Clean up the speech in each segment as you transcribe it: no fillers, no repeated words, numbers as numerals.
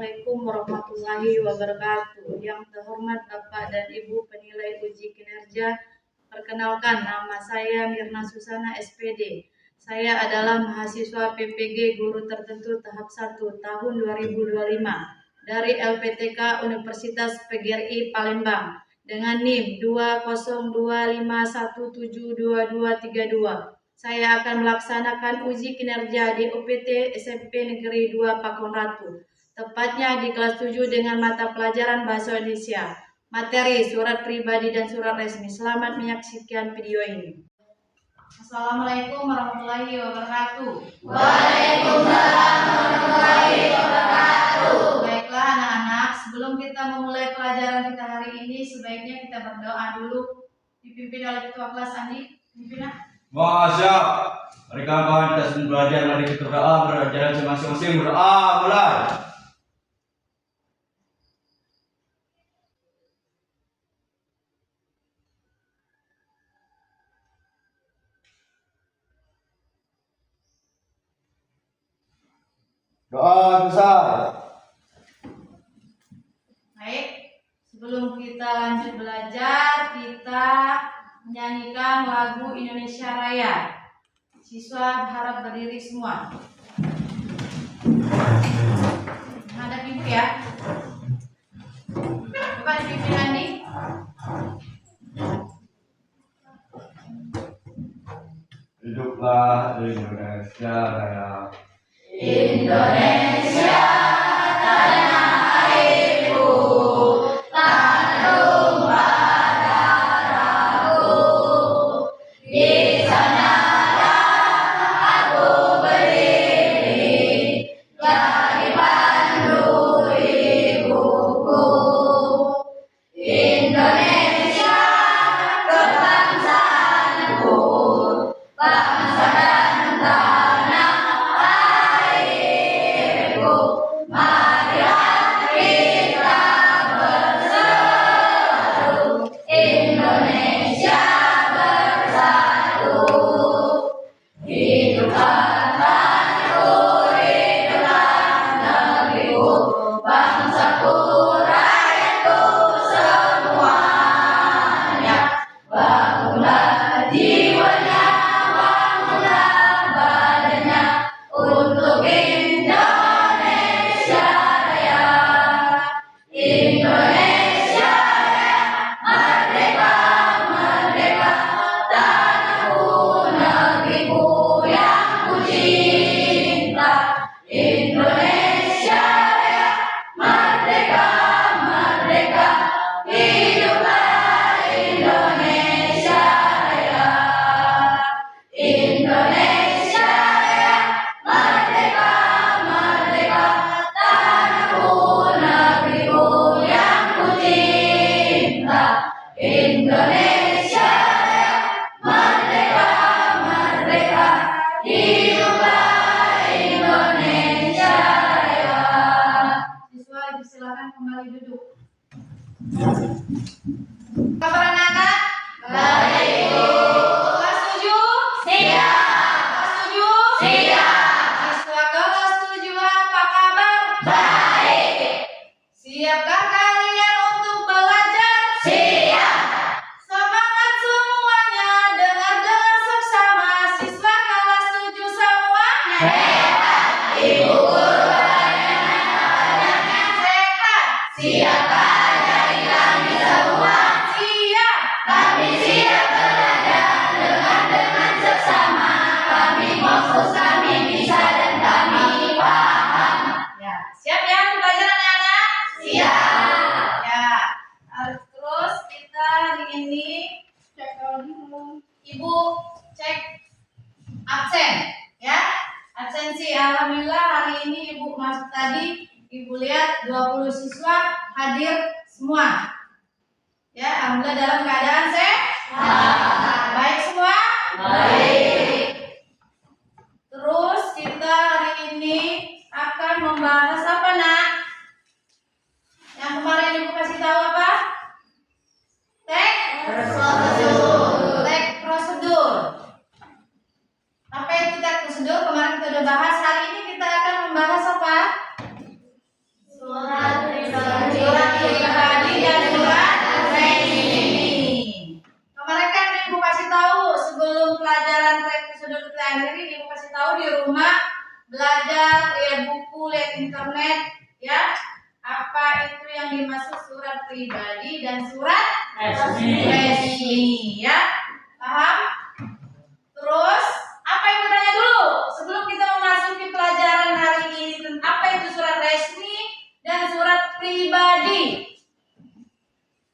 Assalamualaikum warahmatullahi wabarakatuh. Yang terhormat Bapak dan Ibu penilai uji kinerja, perkenalkan nama saya Mirna Susana SPD. Saya adalah mahasiswa PPG Guru Tertentu tahap 1 tahun 2025 dari LPTK Universitas PGRI Palembang dengan NIM 20251722232. Saya akan melaksanakan uji kinerja di UPT SMP Negeri 2 Pakon Ratu, tepatnya di kelas 7 dengan mata pelajaran Bahasa Indonesia, materi surat pribadi dan surat resmi. Selamat menyaksikan video ini. Assalamualaikum warahmatullahi wabarakatuh. Waalaikumsalam warahmatullahi wabarakatuh. Baiklah anak-anak, sebelum kita memulai pelajaran kita hari ini, sebaiknya kita berdoa dulu, dipimpin oleh Ketua Kelas Andi. Pimpin. Siap. Mari kawan-kawan kita sebelum belajar, mari kita berdoa, berjalan masing-masing berdoa, mulai. Doa besar. Baik, sebelum kita lanjut belajar, kita menyanyikan lagu Indonesia Raya. Siswa harap berdiri semua. Hadap ibu ya. Coba dipimpin Andi. Hiduplah Indonesia Raya. Indonesia tanah airku, tanah darahku. Di sanalah aku berdiri, dari pandu ibuku. Indonesia kebangsaanku, bangsa dan tanah airku. Marilah kita berseru, Indonesia bersatu. Hiduplah tanahku, hiduplah negeriku, bangsaku, rakyatku semuanya. Bangunlah jiwanya, bangunlah badannya, untuk Indonesia Raya. Indonesia Raya, merdeka, merdeka, tanahku, negeriku yang ku cinta. Indonesia Raya, merdeka, merdeka, hiduplah Indonesia Raya. Indonesia Raya, merdeka, merdeka, tanahku, negeriku yang ku cinta. Indonesia Raya, merdeka, merdeka, hiduplah Indonesia Raya. Siswa silakan kembali duduk. Kabar anak-anak? Baik, Bu. Kelas 7? Siap. Kelas 7? Siap. Siswa kelas 7 apa kabar? Baik. Siapkah kalian untuk belajar? Siap. Semangat semuanya, dengar seksama siswa kelas 7 semua. Hebat, Ibu Guru anak-anaknya Sehat. siapkah dari kami semua? Siap. Kami siap belajar dengan seksama. Kami fokus, kami bisa dan kami paham. Ya, siap ya untuk belajar anak-anak? Siap. Ya. Terus kita hari ini cek Ibu cek absen ya. Absensi alhamdulillah hari ini Ibu masuk tadi Ibu lihat 20 siswa hadir semua. Ya, alhamdulillah dalam keadaan sehat. Baik semua? Baik. Terus kita hari ini akan membahas apa, Nak? Yang kemarin Ibu kasih tahu apa? Tek Prosedur. Tek prosedur. Apa itu tek prosedur? Kemarin kita udah bahas. Hari ini kita akan membahas apa? Ahmed, ya. Apa itu yang dimaksud surat pribadi dan surat resmi, ya? Paham? Terus, apa yang bertanya dulu sebelum kita memasuki pelajaran hari ini? Apa itu surat resmi dan surat pribadi?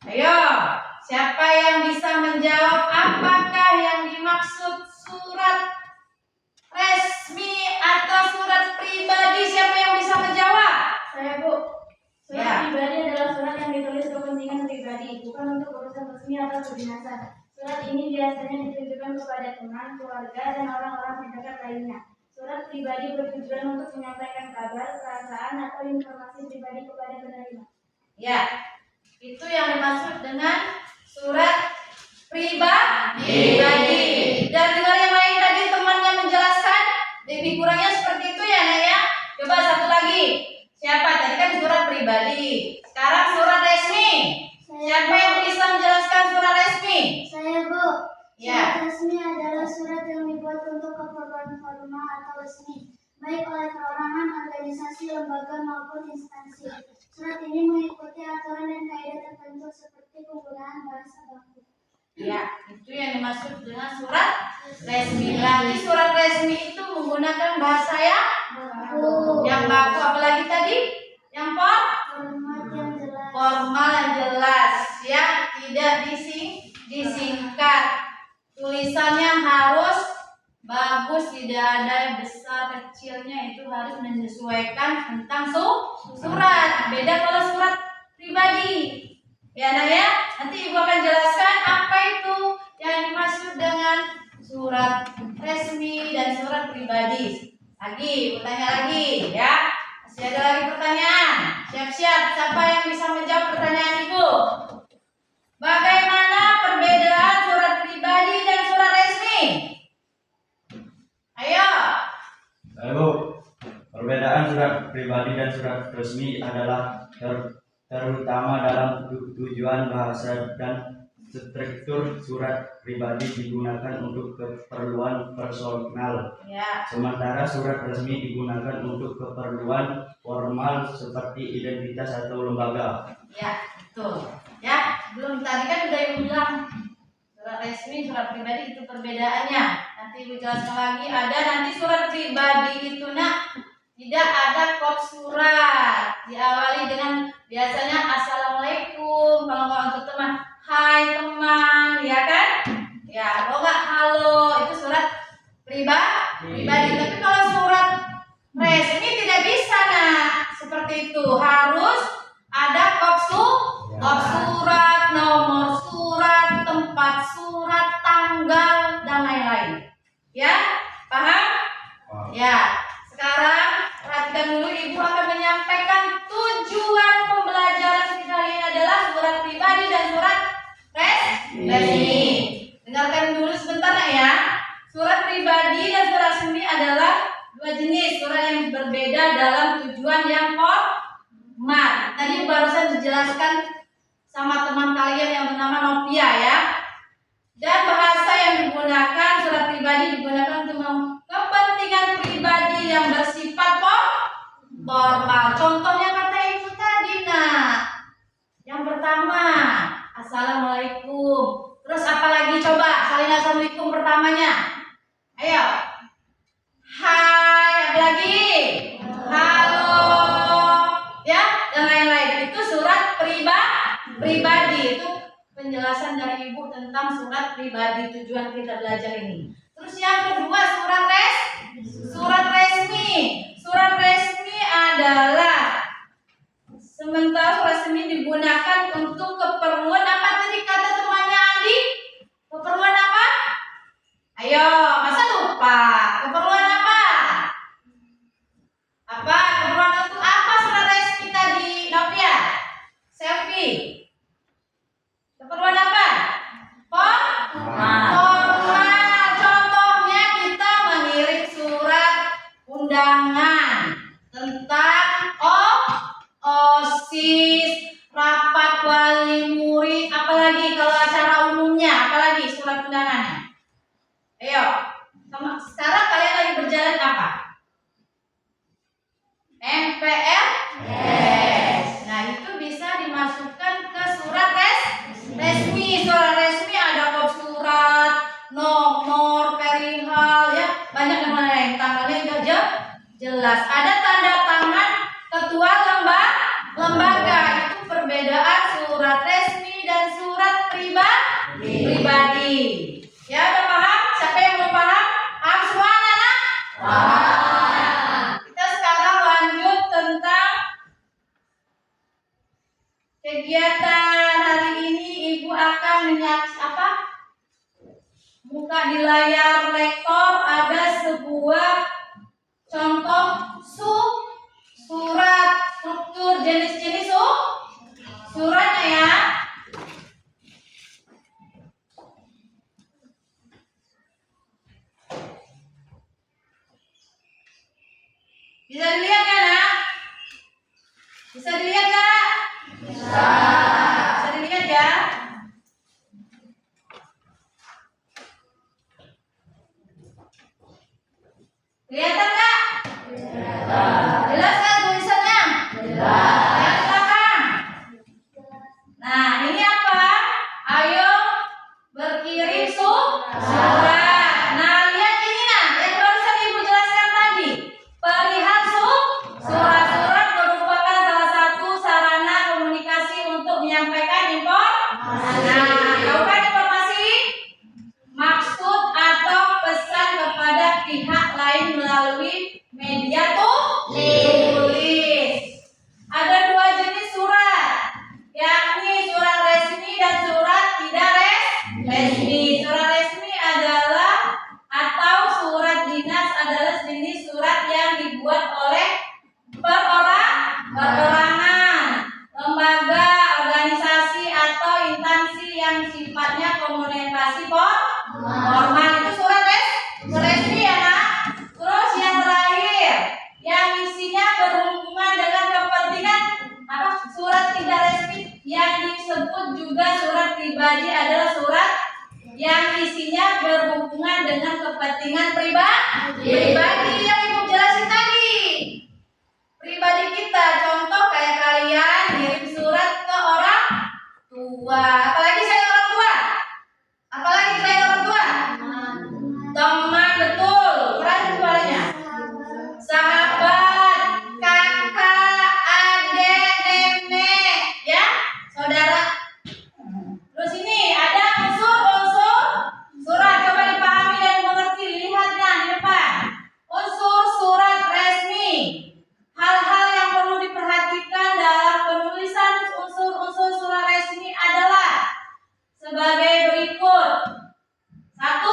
Ayo, siapa yang bisa menjawab apakah yang dimaksud surat resmi atau surat pribadi? Siapa yang bisa menjawab? Saya, Bu. Surat Ya. pribadi adalah surat yang ditulis kepentingan pribadi, bukan untuk urusan resmi atau kedinasan. Surat ini biasanya ditujukan kepada teman, keluarga, dan orang-orang terdekat lainnya. Surat pribadi bertujuan untuk menyampaikan kabar, perasaan, atau informasi pribadi kepada penerima. Ya, itu yang dimaksud dengan surat pribadi. Dan dengan yang lain tadi temannya menjelaskan, lebih kurangnya seperti itu ya, Nak ya. Coba satu lagi. Siapa? Tadi kan surat pribadi. Sekarang surat resmi. Siapa yang bisa menjelaskan surat resmi? Saya, Bu. Ya. Surat resmi adalah surat yang dibuat untuk keperluan formal atau resmi, baik oleh perorangan, organisasi, lembaga maupun instansi. Surat ini mengikuti aturan dan kaidah tertentu seperti penggunaan bahasa baku. Ya, itu yang dimaksud dengan surat resmi. Berarti surat resmi itu menggunakan bahasa yang baku. Apalagi tadi? Yang Format yang jelas. formal yang jelas, ya, tidak disingkat. Tulisannya harus bagus, tidak ada besar kecilnya, itu harus menyesuaikan tentang surat. Beda kalau surat pribadi. Ya, Nak ya. Nanti Ibu akan jelaskan apa itu yang dimaksud dengan surat resmi dan surat pribadi. Lagi, Ibu tanya lagi, ya. Masih ada lagi pertanyaan. Siap-siap. Siapa yang bisa menjawab pertanyaan Ibu? Bagaimana perbedaan surat pribadi dan surat resmi? Ayo. Lalu, perbedaan surat pribadi dan surat resmi adalah terutama dalam tujuan bahasa dan struktur. Surat pribadi digunakan untuk keperluan personal, Ya. sementara surat resmi digunakan untuk keperluan formal seperti identitas atau lembaga. Ya, betul. Ya, belum tadi kan udah Ibu bilang surat resmi, surat pribadi itu perbedaannya. Nanti Ibu jelaskan lagi. Ada nanti surat pribadi itu, Nak, tidak ada kod surat. Diawali dengan biasanya assalamualaikum. Kalau nggak untuk teman, hai teman, ya kan? Ya, kalau nggak halo, itu surat pribadi. Tapi kalau surat resmi tidak bisa, Nak, seperti itu. Harus ada kod surat, nomor surat, tempat surat, tanggal, dan lain-lain. Ya, paham? Ya, sekarang perhatikan dulu, Ibu akan menyampaikan tujuan pembelajaran kita kali ini adalah surat pribadi dan surat resmi. Dengarkan dulu sebentar, Nak ya. Surat pribadi dan surat resmi adalah dua jenis surat yang berbeda dalam tujuan yang formal. Tadi barusan dijelaskan sama teman kalian yang bernama Novia, ya. Dan bahasa yang digunakan surat pribadi digunakan untuk kepentingan pribadi yang bersifat formal. Contohnya kata Ibu tadi, Nak. Yang pertama, assalamualaikum. Terus apa lagi coba? Salin assalamualaikum pertamanya. Ayo. Hai, apa lagi? Halo. Ya, dan lain-lain. Itu surat pribadi. Itu penjelasan dari Ibu tentang surat pribadi, tujuan kita belajar ini. Terus yang kedua, surat resmi. Surat resmi adalah sementara surat resmi digunakan untuk keperluan apa tadi kata temannya Andi? Keperluan apa? Ayo, masa lupa? Keperluan apa? Apa? Keperluan untuk apa surat resmi tadi, Novia? Selfie. Keperluan apa? Formal. Contohnya kita mengirim surat undangan tentang OSIS, rapat wali murid, apalagi kalau acara umumnya, apalagi surat undangannya. Ayo, sekarang kalian lagi berjalan apa? MPR lembaga. Itu perbedaan surat resmi dan surat pribadi. Ya, udah paham? Siapa yang belum paham? Paham semua anak-anak? Paham. Kita sekarang lanjut tentang kegiatan hari ini. Ibu akan menyaksikan apa? Buka di layar lektor ada sebuah contoh surat, struktur, jenis-jenis suratnya ya. Bisa dilihat kan, Nak? Bisa dilihat nggak? Bisa. Bisa dilihat ya? Kelihatan nggak? Jelas kan tulisannya? Jelas. Ya, silakan. Nah, ini apa? Ayo berkirim surat. Nah, lihat ini nah, yang barusan Ibu jelaskan tadi. Perihal surat-surat merupakan salah satu sarana komunikasi untuk menyampaikan informasi. Nah, tahu kan informasi? Maksud atau pesan kepada pihak lain melalui media tulis. Ada dua jenis surat, yakni surat resmi dan surat tidak resmi. Surat resmi adalah atau surat dinas adalah jenis surat yang dibuat oleh perorangan, lembaga, organisasi atau instansi yang sifatnya komunikasi formal. Itu surat resmi ya, Nak. Terus yang terakhir, yang isinya berhubungan dengan kepentingan apa? Surat tidak resmi yang disebut juga surat pribadi adalah surat yang isinya berhubungan dengan kepentingan pribadi yang Ibu jelasin tadi. Pribadi kita, contoh kayak kalian kirim surat ke orang tua. Apalagi saya orang tua? Apalagi saya orang tua? Teman, betul. Kurang suaranya. Sahabat, kakak, adik, nenek, ya, saudara. Terus ini ada unsur surat. Coba dipahami dan dimengerti. Lihatnya di depan. Unsur surat resmi. Hal-hal yang perlu diperhatikan dalam penulisan unsur-unsur surat resmi adalah sebagai berikut. 1.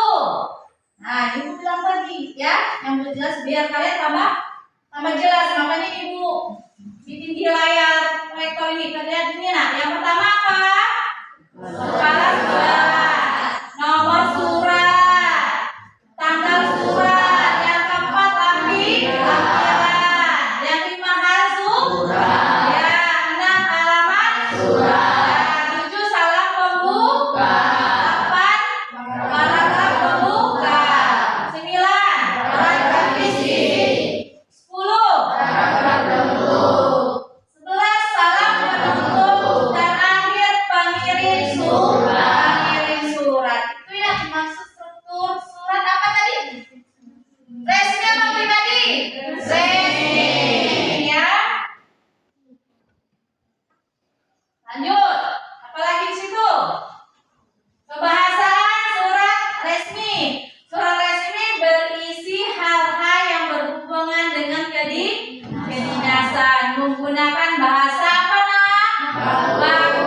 Nah, Ibu bilang tadi ya, yang jelas biar kalian tambah jelas. Makanya Ibu bikin di layar proyektor ini. Lihat ini nah. Yang pertama apa? Kepala surat, nomor surat, tanggal surat. Yang keempat lampiran. Yang 5 hal surat. Yang 6 alamat surat. Yang 7 salam pembuka. 8 paragraf pembuka. 9 paragraf isi. 10 paragraf penutup. 11 salam penutup. Dan akhir pengirim surat. Itu yang dimaksud struktur surat apa tadi? Resmi apa pribadi? Resmi ya. Lanjut. Apalagi di situ? Kebahasaan surat resmi. Surat resmi berisi hal-hal yang berhubungan dengan kedinasan. Menggunakan bahasa apa, Nak? Baku.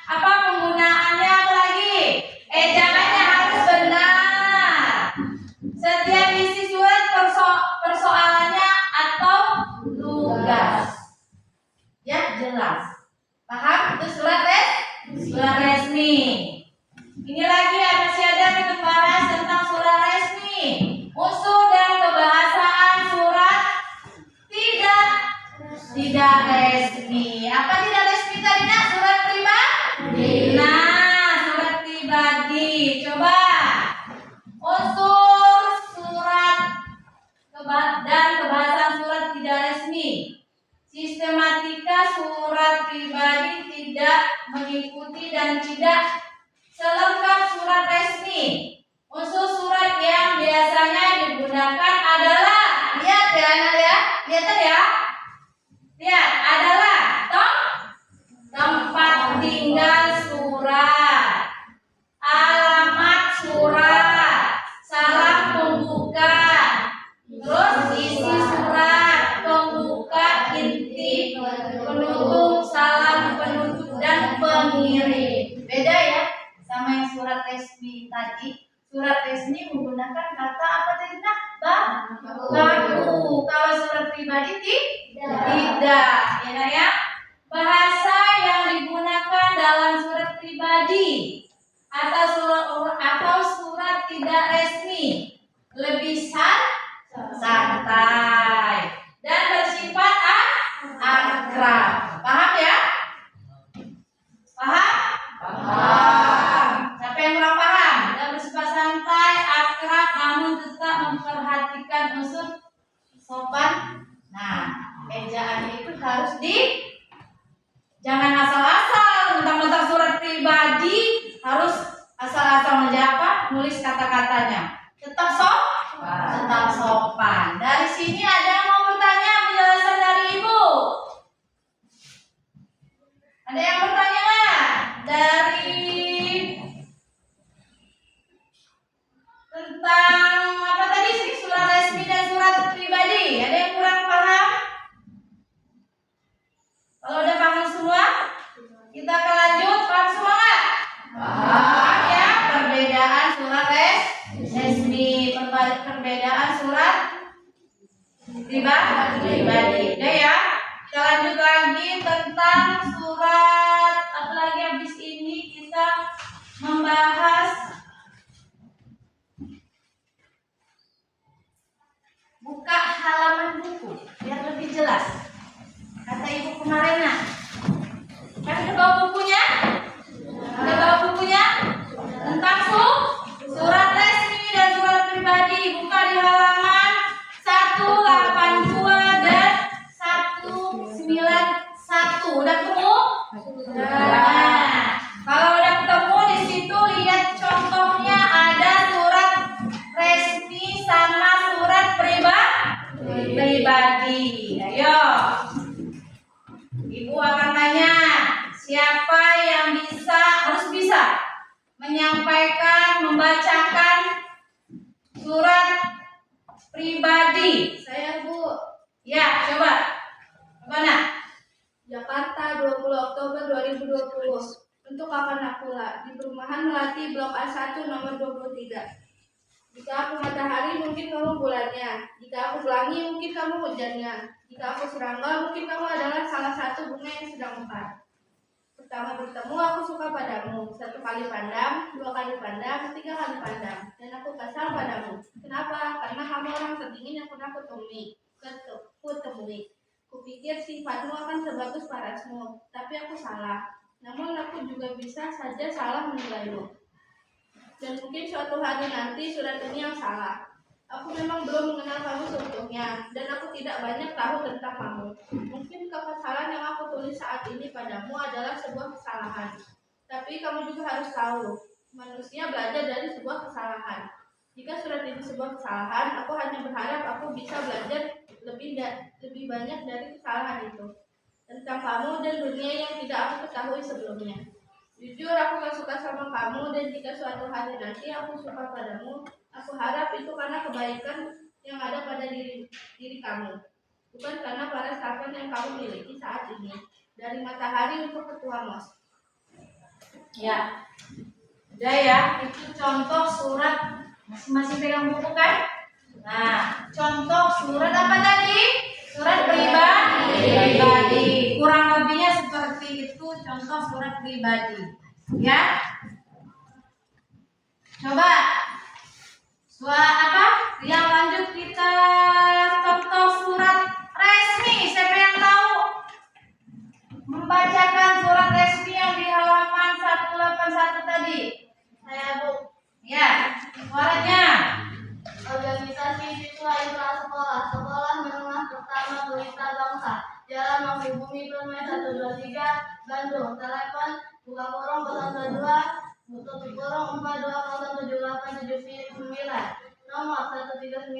Apa penggunaannya apa lagi? Ejaannya harus benar. Setiap isi surat persoalannya atau tugas. Ya, jelas. Paham? Itu surat resmi. Ini lagi masih ada kita bahas tentang surat resmi. Unsur dan kebahasaan surat tidak resmi. Apa tidak resmi tadi, Nak? Surat pribadi. Nah, surat pribadi. Coba unsur surat dan kebahasaan surat tidak resmi. Sistematika surat pribadi tidak mengikuti dan tidak selengkap surat resmi. Unsur surat yang biasanya digunakan adalah, lihat ya anak ya, lihat ya, lihat ada ya Nak ya. Bahasa yang digunakan dalam surat pribadi atau surat tidak resmi lebih santai dan bersifat akrab. Paham ya? Paham? Paham. Siapa yang kurang paham? Dan bersifat santai, akrab, namun tetap memperhatikan unsur sopan. Nah, ejaan itu harus jangan asal-asal mentang-mentang surat pribadi harus asal-asal nulis kata-katanya. Tetap sopan. Dari sini ada yang mau bertanya penjelasan dari Ibu? Ada yang bertanya nggak? Dari tentang apa tadi sih, surat resmi dan surat pribadi? Ada yang kurang paham? Kalau udah paham semua, kita akan lanjut. Paham semua nggak? Paham ya, perbedaan surat resmi, perbedaan surat pribadi. Udah ya. Kita lanjut lagi tentang surat apa lagi habis ini kita membahas buka halaman buku biar lebih jelas. Kata Ibu kemarin nak, kan udah bawa bukunya? Udah bawa bukunya? Tentang surat resmi dan surat pribadi. Buka di halaman 182 dan 191. Udah ketemu? Nah, kalau udah ketemu di situ lihat contohnya ada surat resmi sama surat pribadi. Ayo. Ibu akan tanya, siapa yang harus bisa menyampaikan, membacakan surat pribadi? Saya, Bu. Ya, coba. Mana? Jakarta, 20 Oktober 2020. Untuk kapan pula? Di perumahan Melati, Blok A1, nomor 23. Jika aku matahari, mungkin kamu bulannya. Jika aku pelangi, mungkin kamu hujannya. Jika aku serangga, mungkin kamu adalah salah satu bunga yang sedang mekar. Pertama bertemu, aku suka padamu. 1 kali pandang, 2 kali pandang, 3 kali pandang. Dan aku kesal padamu. Kenapa? Karena kamu orang terdingin yang pernah kutemui. Kupikir sifatmu akan sebagus parasmu, tapi aku salah. Namun aku juga bisa saja salah menilaimu. Dan mungkin suatu hari nanti surat ini yang salah. Aku memang belum mengenal kamu seutuhnya, dan aku tidak banyak tahu tentang kamu. Mungkin kesalahan yang aku tulis saat ini padamu adalah sebuah kesalahan. Tapi kamu juga harus tahu, manusia belajar dari sebuah kesalahan. Jika surat ini sebuah kesalahan, aku hanya berharap aku bisa belajar lebih banyak dari kesalahan itu. Tentang kamu dan dunia yang tidak aku ketahui sebelumnya. Jujur aku gak suka sama kamu, dan jika suatu hari nanti aku suka padamu, aku harap itu karena kebaikan yang ada pada diri kamu, bukan karena para sahabat yang kamu miliki saat ini. Dari Matahari untuk Ketua MOS. Ya, udah ya, itu contoh surat. Masing-masing pegang buku kan? Nah, contoh surat apa tadi? Surat pribadi. Kurang lebihnya seperti itu contoh surat pribadi. Ya. Coba. Yang lanjut kita contoh surat resmi. Siapa yang tahu membacakan surat resmi yang di halaman 181 tadi? Saya, Bu. Ya, suaranya. Organisasi siswa intrasekolah, sekolah menengah pertama Pelita Bangsa, Jalan Mangkubumi Permai 123, Bandung. Telepon buka korong 022 tutup korong 42078799. Nomor 139.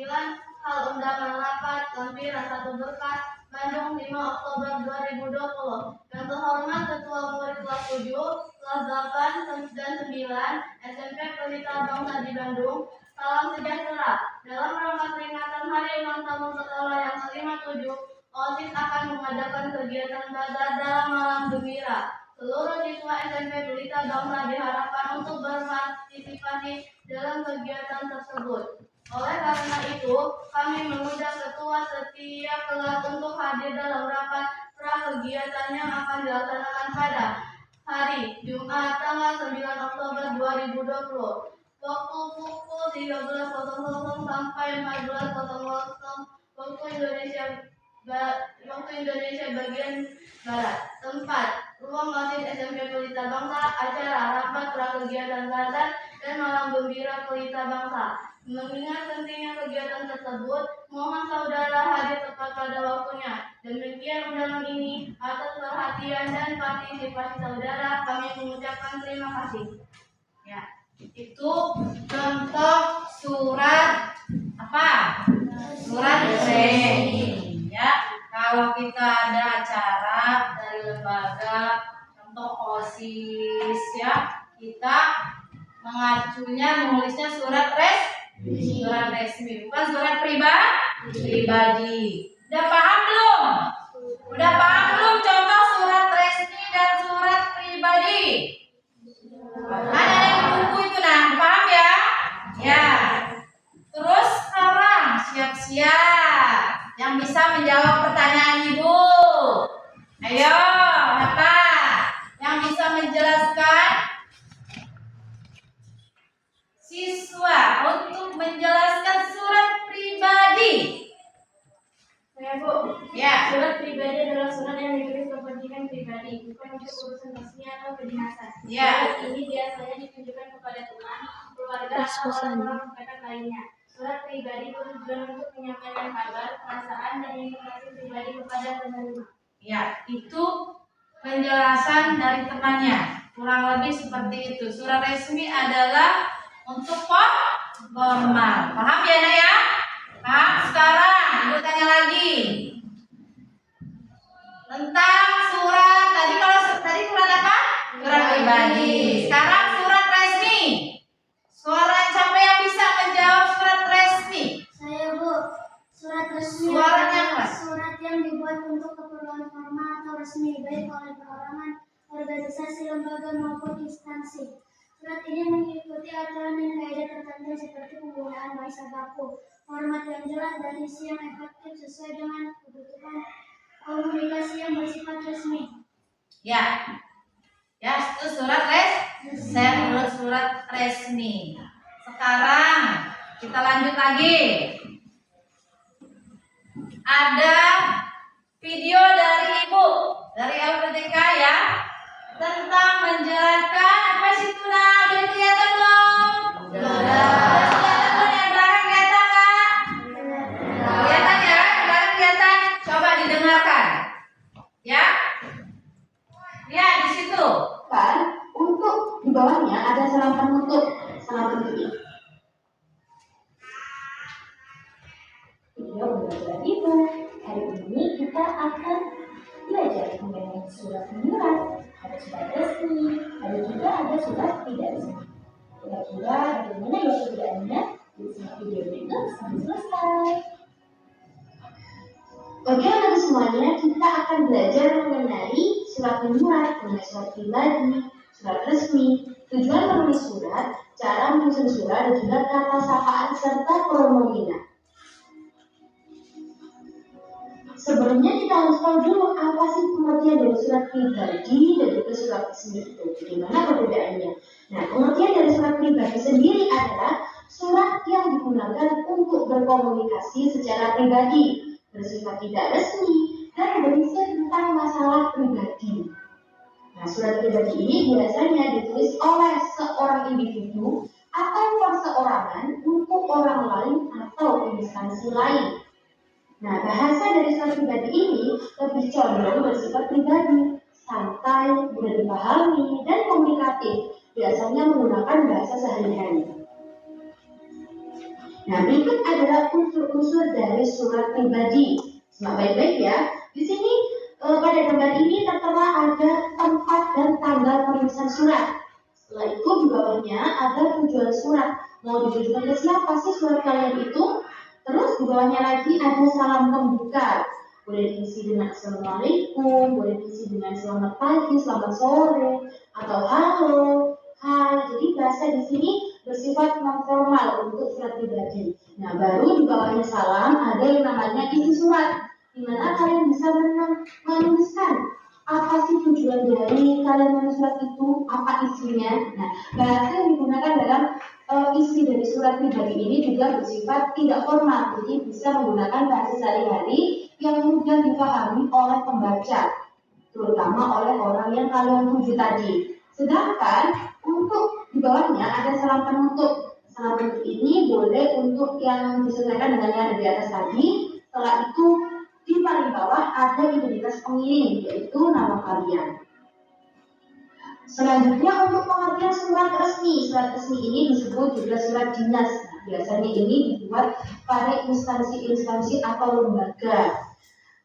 Hal undangan rapat lampiran 1 berkas, Bandung 5 Oktober 2020. Yang terhormat Ketua Murid kelas 7, kelas 8 dan 9 SMP Pelita Bangsa di Bandung. Salam sejahtera. Dalam rangka peringatan Hari Ulang Tahun Sekolah yang ke-57, OSIS akan mengadakan kegiatan bazar dalam malam gembira. Seluruh siswa SMP Pelita Bangsa diharapkan untuk berpartisipasi dalam kegiatan tersebut. Oleh karena itu, kami mengundang ketua setiap kelas untuk hadir dalam rapat Kegiatan yang akan dilaksanakan pada hari Jumat tanggal 9 Oktober 2020. Waktu pukul 13.00 sampai 14.00 waktu Indonesia bagian barat. Tempat Ruang Masjid SMP Pelita Bangsa. Acara rapat prakegiatan Natal dan malam gembira Pelita Bangsa. Mengingat pentingnya kegiatan tersebut, mohon saudara hadir tepat pada waktunya. Demikian undangan ini, atas perhatian dan partisipasi saudara, kami mengucapkan terima kasih. Ya, itu contoh surat apa? Surat resmi. Ya, kalau kita ada acara dari lembaga, contoh OSIS, ya, kita mengacunya menulisnya surat resmi, bukan surat pribadi. Udah paham belum? Udah paham belum contoh surat resmi dan surat pribadi? Ada yang buku itu, nah, paham ya? Ya. Terus sekarang siap-siap yang bisa menjawab pertanyaan Ibu. Ayo, apa? Yang bisa menjelaskan? Siswa untuk menjelaskan surat pribadi. Ya, Bu. Ya. Surat pribadi adalah surat yang ditulis kepentingan pribadi, bukan untuk urusan resmi atau kedinasan. Ya. Surat ini biasanya ditujukan kepada teman, keluarga, atau orang-orang terdekat lainnya. Surat pribadi bertujuan untuk menyampaikan kabar, perasaan, dan informasi pribadi kepada penerima. Ya, itu penjelasan dari temannya. Kurang lebih seperti itu. Surat resmi adalah untuk formal. Paham ya, Nak ya? Paham? Sekarang Ibu tanya lagi tentang surat tadi. Kalau tadi surat apa? Surat pribadi. Sekarang surat resmi. Siapa yang bisa menjawab surat resmi? Saya, Bu. Surat resmi Suaranya adalah keras. surat yang dibuat untuk keperluan formal atau resmi, baik oleh perorangan, organisasi, lembaga maupun instansi. Surat ini mengikuti aturan dan kaidah tertentu seperti penggunaan bahasa baku, format yang jelas, dan isi yang efektif sesuai dengan kebutuhan komunikasi yang bersifat resmi. Ya. Ya, itu surat surat resmi. Sekarang kita lanjut lagi. Ada video dari Ibu dari LPTK ya tentang menjelaskan apa sih itu, nah, udah kelihatan belum? Udah kelihatan belum? Yang belakang kelihatan nggak? Kelihatan ya, yang belakang kelihatan. Coba didengarkan, ya. Lihat di situ. Kan untuk di bawahnya ada salam penutup ini. Video belajar Ibu. Hari ini kita akan belajar mengenai surat menyurat. Ada surat resmi, ada juga ada surat tidak resmi. Kira-kira bagaimana ya perbedaannya? Simak video itu sampai selesai. Oke, untuk semuanya kita akan belajar mengenai surat menyurat, mengenai surat pribadi, surat resmi, tujuan menulis surat, cara menyusun surat, dan juga kata sapaan serta pronomina. Sebelumnya kita harus tahu dulu apa sih pengertian dari surat pribadi dan juga surat resmi itu. Bagaimana perbedaannya? Nah, pengertian dari surat pribadi sendiri adalah surat yang digunakan untuk berkomunikasi secara pribadi, bersifat tidak resmi, dan berisi tentang masalah pribadi. Nah, surat pribadi ini biasanya ditulis oleh seorang individu atau perseorangan untuk orang lain atau instansi lain. Nah, bahasa dari surat pribadi ini lebih condong bersifat pribadi, santai, mudah dipahami, dan komunikatif. Biasanya menggunakan bahasa sehari-hari. Nah, berikut adalah unsur-unsur dari surat pribadi. Simak baik-baik ya. Di sini pada gambar ini tertera ada tempat dan tanggal penulisan surat. Setelah itu di bawahnya ada tujuan surat. Mau ditujukan ke siapa sih surat kalian itu? Terus di bawahnya lagi ada salam pembuka. Boleh diisi dengan Assalamualaikum, boleh diisi dengan selamat pagi, selamat sore, atau halo, hai. Jadi bahasa di sini bersifat non formal untuk surat pribadi. Nah, baru di bawahnya salam ada yang namanya isi surat. di mana kalian bisa menuliskan apa sih tujuan dari kalian menulis surat itu, apa isinya. Nah, bahasa yang digunakan dalam isi dari surat pribadi ini juga bersifat tidak formal, jadi bisa menggunakan bahasa sehari-hari yang mudah dipahami oleh pembaca, terutama oleh orang yang kalian tuju tadi. Sedangkan untuk di bawahnya ada salam penutup. Salam penutup ini boleh untuk yang disesuaikan dengan yang ada di atas tadi. Setelah itu di paling bawah ada identitas pengirim, yaitu nama kalian. Selanjutnya untuk pengertian surat resmi. Surat resmi ini disebut juga surat dinas. Nah, biasanya ini dibuat pada instansi-instansi atau lembaga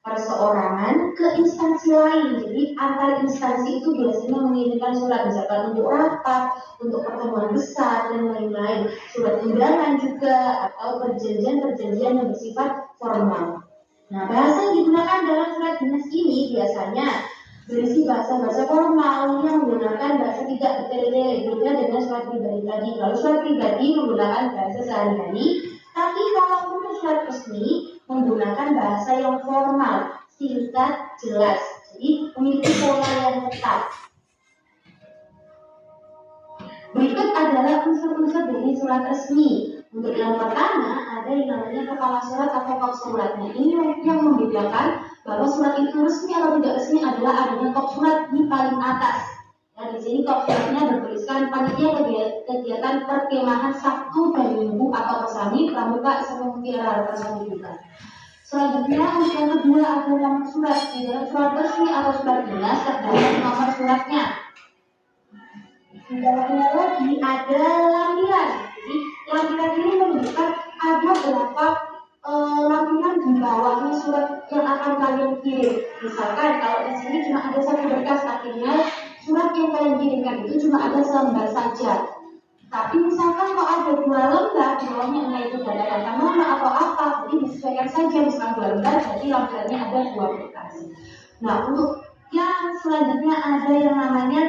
perseorangan ke instansi lain. Jadi antar instansi itu biasanya mengirimkan surat, misalkan untuk rapat, untuk pertemuan besar dan lain-lain. Surat undangan juga atau perjanjian-perjanjian yang bersifat formal. Nah, bahasa yang digunakan dalam surat dinas ini biasanya berisi bahasa-bahasa formal yang menggunakan bahasa tidak bertele-tele, beda dengan surat pribadi tadi. Kalau surat pribadi menggunakan bahasa sehari-hari, tapi kalau untuk surat resmi menggunakan bahasa yang formal, singkat, jelas. Jadi memiliki pola yang ketat. Berikut adalah unsur-unsur dari surat resmi. Untuk yang pertama ada yang namanya kepala surat atau kop surat. Nah, ini yang membedakan bahwa surat itu resmi atau tidak resmi adalah adanya kop surat di paling atas. Nah, di sini kop suratnya bertuliskan panitia kegiatan perkemahan Sabtu dan Minggu atau Pesani Pramuka Islam Mutiara Pesani juga. Selanjutnya untuk yang kedua ada nomor surat. Di dalam surat resmi atau surat dinas terdapat nomor suratnya. Di dalamnya lagi ada lampiran. Jadi lampiran ini menunjukkan ada berapa lampiran di bawahnya surat yang akan kalian kirim. Misalkan kalau di sini cuma ada satu berkas, artinya surat yang kalian kirimkan itu cuma ada selembar saja. Tapi misalkan kalau ada 2 lembar, di bawahnya entah itu data nama atau apa, jadi disesuaikan saja. Misalkan 2 lembar, jadi lampirannya ada 2 berkas. Nah, untuk yang selanjutnya ada yang namanya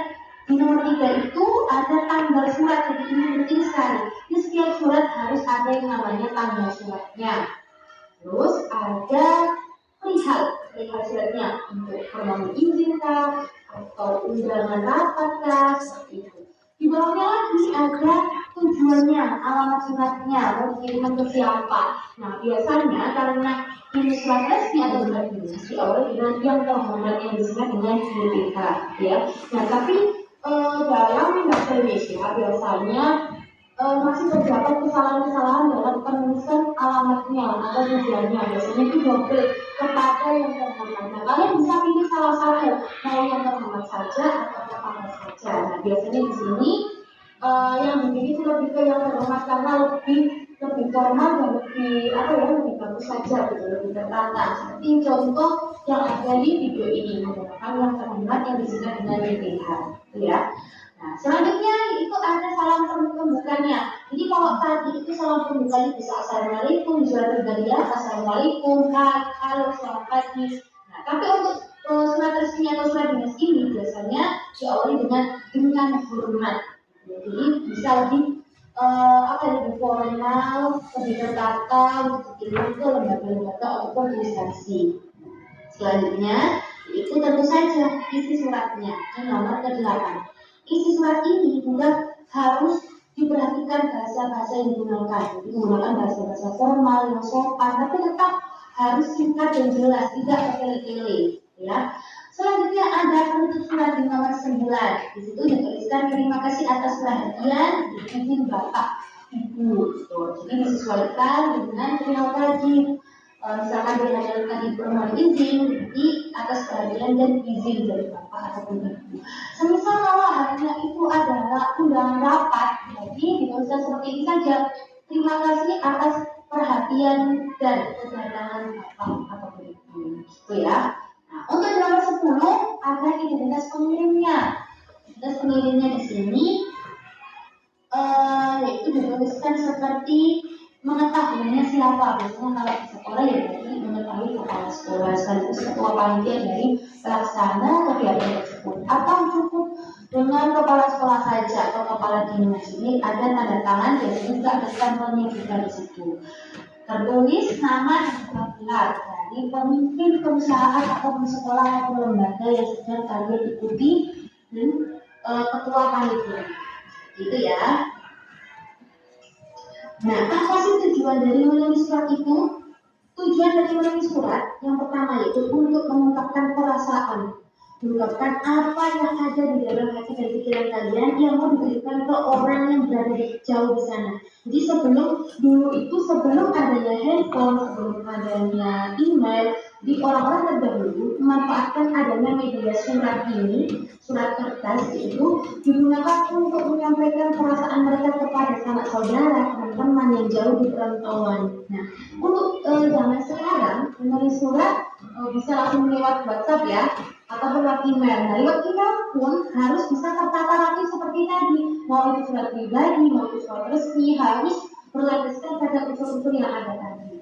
di nomor 3 itu ada tanggal surat. Jadi ini penting sekali. Di setiap surat harus ada yang namanya tanggal suratnya. Terus ada perihal suratnya untuk permohonan izin kah atau undangan rapat kah, seperti itu. Di bawahnya lagi ada tujuannya, alamat suratnya, mau dikirimkan ke siapa. Nah, biasanya karena ini surat resmi atau surat dinas diawali dengan yang terhormat yang disebut dengan YPK, ya. Nah, tapi dalam bahasa Indonesia biasanya masih terdapat kesalahan-kesalahan dalam penulisan alamatnya atau tujuannya. Biasanya itu double kepada yang terhormat. Nah, kalian bisa pilih salah satu, mau yang terhormat saja atau terhormat saja. Nah, biasanya di sini yang begini itu lebih ke yang terhormat karena lebih formal dan lebih bagus saja gitu, lebih tertata. Seperti contoh yang ada di video ini menggunakan yang terhormat yang disebut dengan YPH, ya. Nah, selanjutnya itu ada salam pembukanya. Jadi kalau tadi itu salam pembukanya bisa assalamualaikum, surat pribadi ya assalamualaikum, halo, selamat pagi. Nah, tapi untuk surat resmi atau surat dinas ini biasanya diawali dengan hormat. Jadi bisa lebih lebih formal, lebih tertata, dikirim ke lembaga-lembaga ataupun instansi. Selanjutnya itu tentu saja isi suratnya, yang nomor ke-8. Isi surat ini juga harus diperhatikan bahasa-bahasa yang digunakan. Jadi menggunakan bahasa-bahasa formal yang sopan, tapi tetap harus singkat dan jelas, tidak bertele-tele, ya. Selanjutnya ada penutup surat di nomor 9. Di situ dituliskan terima kasih atas perhatian, izin Bapak Ibu. Jadi disesuaikan dengan terima kasih. Misalkan dihadirkan di permohonan izin di atas perhatian dan izin dari Bapak ataupun Ibu. Semisal kalau hanya itu adalah undangan rapat, jadi dituliskan seperti ini saja. Terima kasih atas perhatian dan kedatangan Bapak ataupun Ibu. Gitu ya. Nah, untuk nomor 10 ada identitas pengirimnya. Identitas pengirimnya di sini yaitu dituliskan seperti mengetahuinya siapa. Biasanya kalau di sekolah ya berarti mengetahui kepala sekolah sekaligus ketua panitia dari pelaksana kegiatan tersebut, atau cukup dengan kepala sekolah saja atau kepala dinas. Ini ada tanda tangan, biasanya juga ada sampelnya juga di situ. Tertulis nama dan gelar. dari pemimpin perusahaan atau sekolah atau lembaga yang sedang kalian ikuti dan ketua panitia. Gitu ya. Nah, apa sih tujuan dari menulis surat itu? Tujuan dari menulis surat yang pertama yaitu untuk mengungkapkan perasaan, mengungkapkan apa yang ada di dalam hati dan pikiran kalian yang mau diberikan ke orang yang berada jauh di sana. Jadi sebelum adanya handphone, sebelum adanya email, di orang-orang terdahulu memanfaatkan adanya media surat ini, surat kertas itu digunakan untuk menyampaikan perasaan mereka kepada sanak saudara, teman-teman yang jauh di perantauan. Nah, untuk zaman sekarang menulis surat bisa langsung lewat WhatsApp ya, atau lewat email. Nah, lewat email pun harus bisa tertata rapi seperti tadi. Mau itu surat pribadi, mau itu surat resmi, harus berlandaskan pada unsur-unsur yang ada tadi.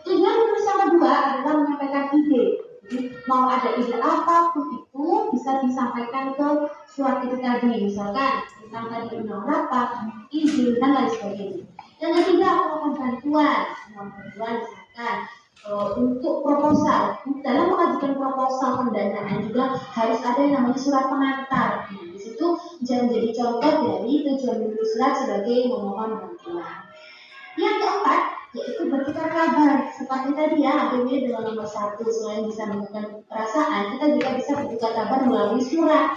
Tujuan menulis yang kedua adalah menyampaikan ide. Jadi mau ada ide apapun itu bisa disampaikan ke surat itu tadi. Misalkan tentang tadi undang rapat, izin dan lain sebagainya. Yang ketiga melakukan bantuan. Misalkan untuk proposal, dalam mengajukan proposal pendanaan juga harus ada yang namanya surat pengantar. Nah, di situ menjadi contoh dari tujuan menulis surat sebagai memohon bantuan. Yang keempat yaitu bertukar kabar. Seperti tadi ya, hampir mirip dengan nomor 1. Selain bisa menunjukkan perasaan, kita juga bisa bertukar kabar melalui surat.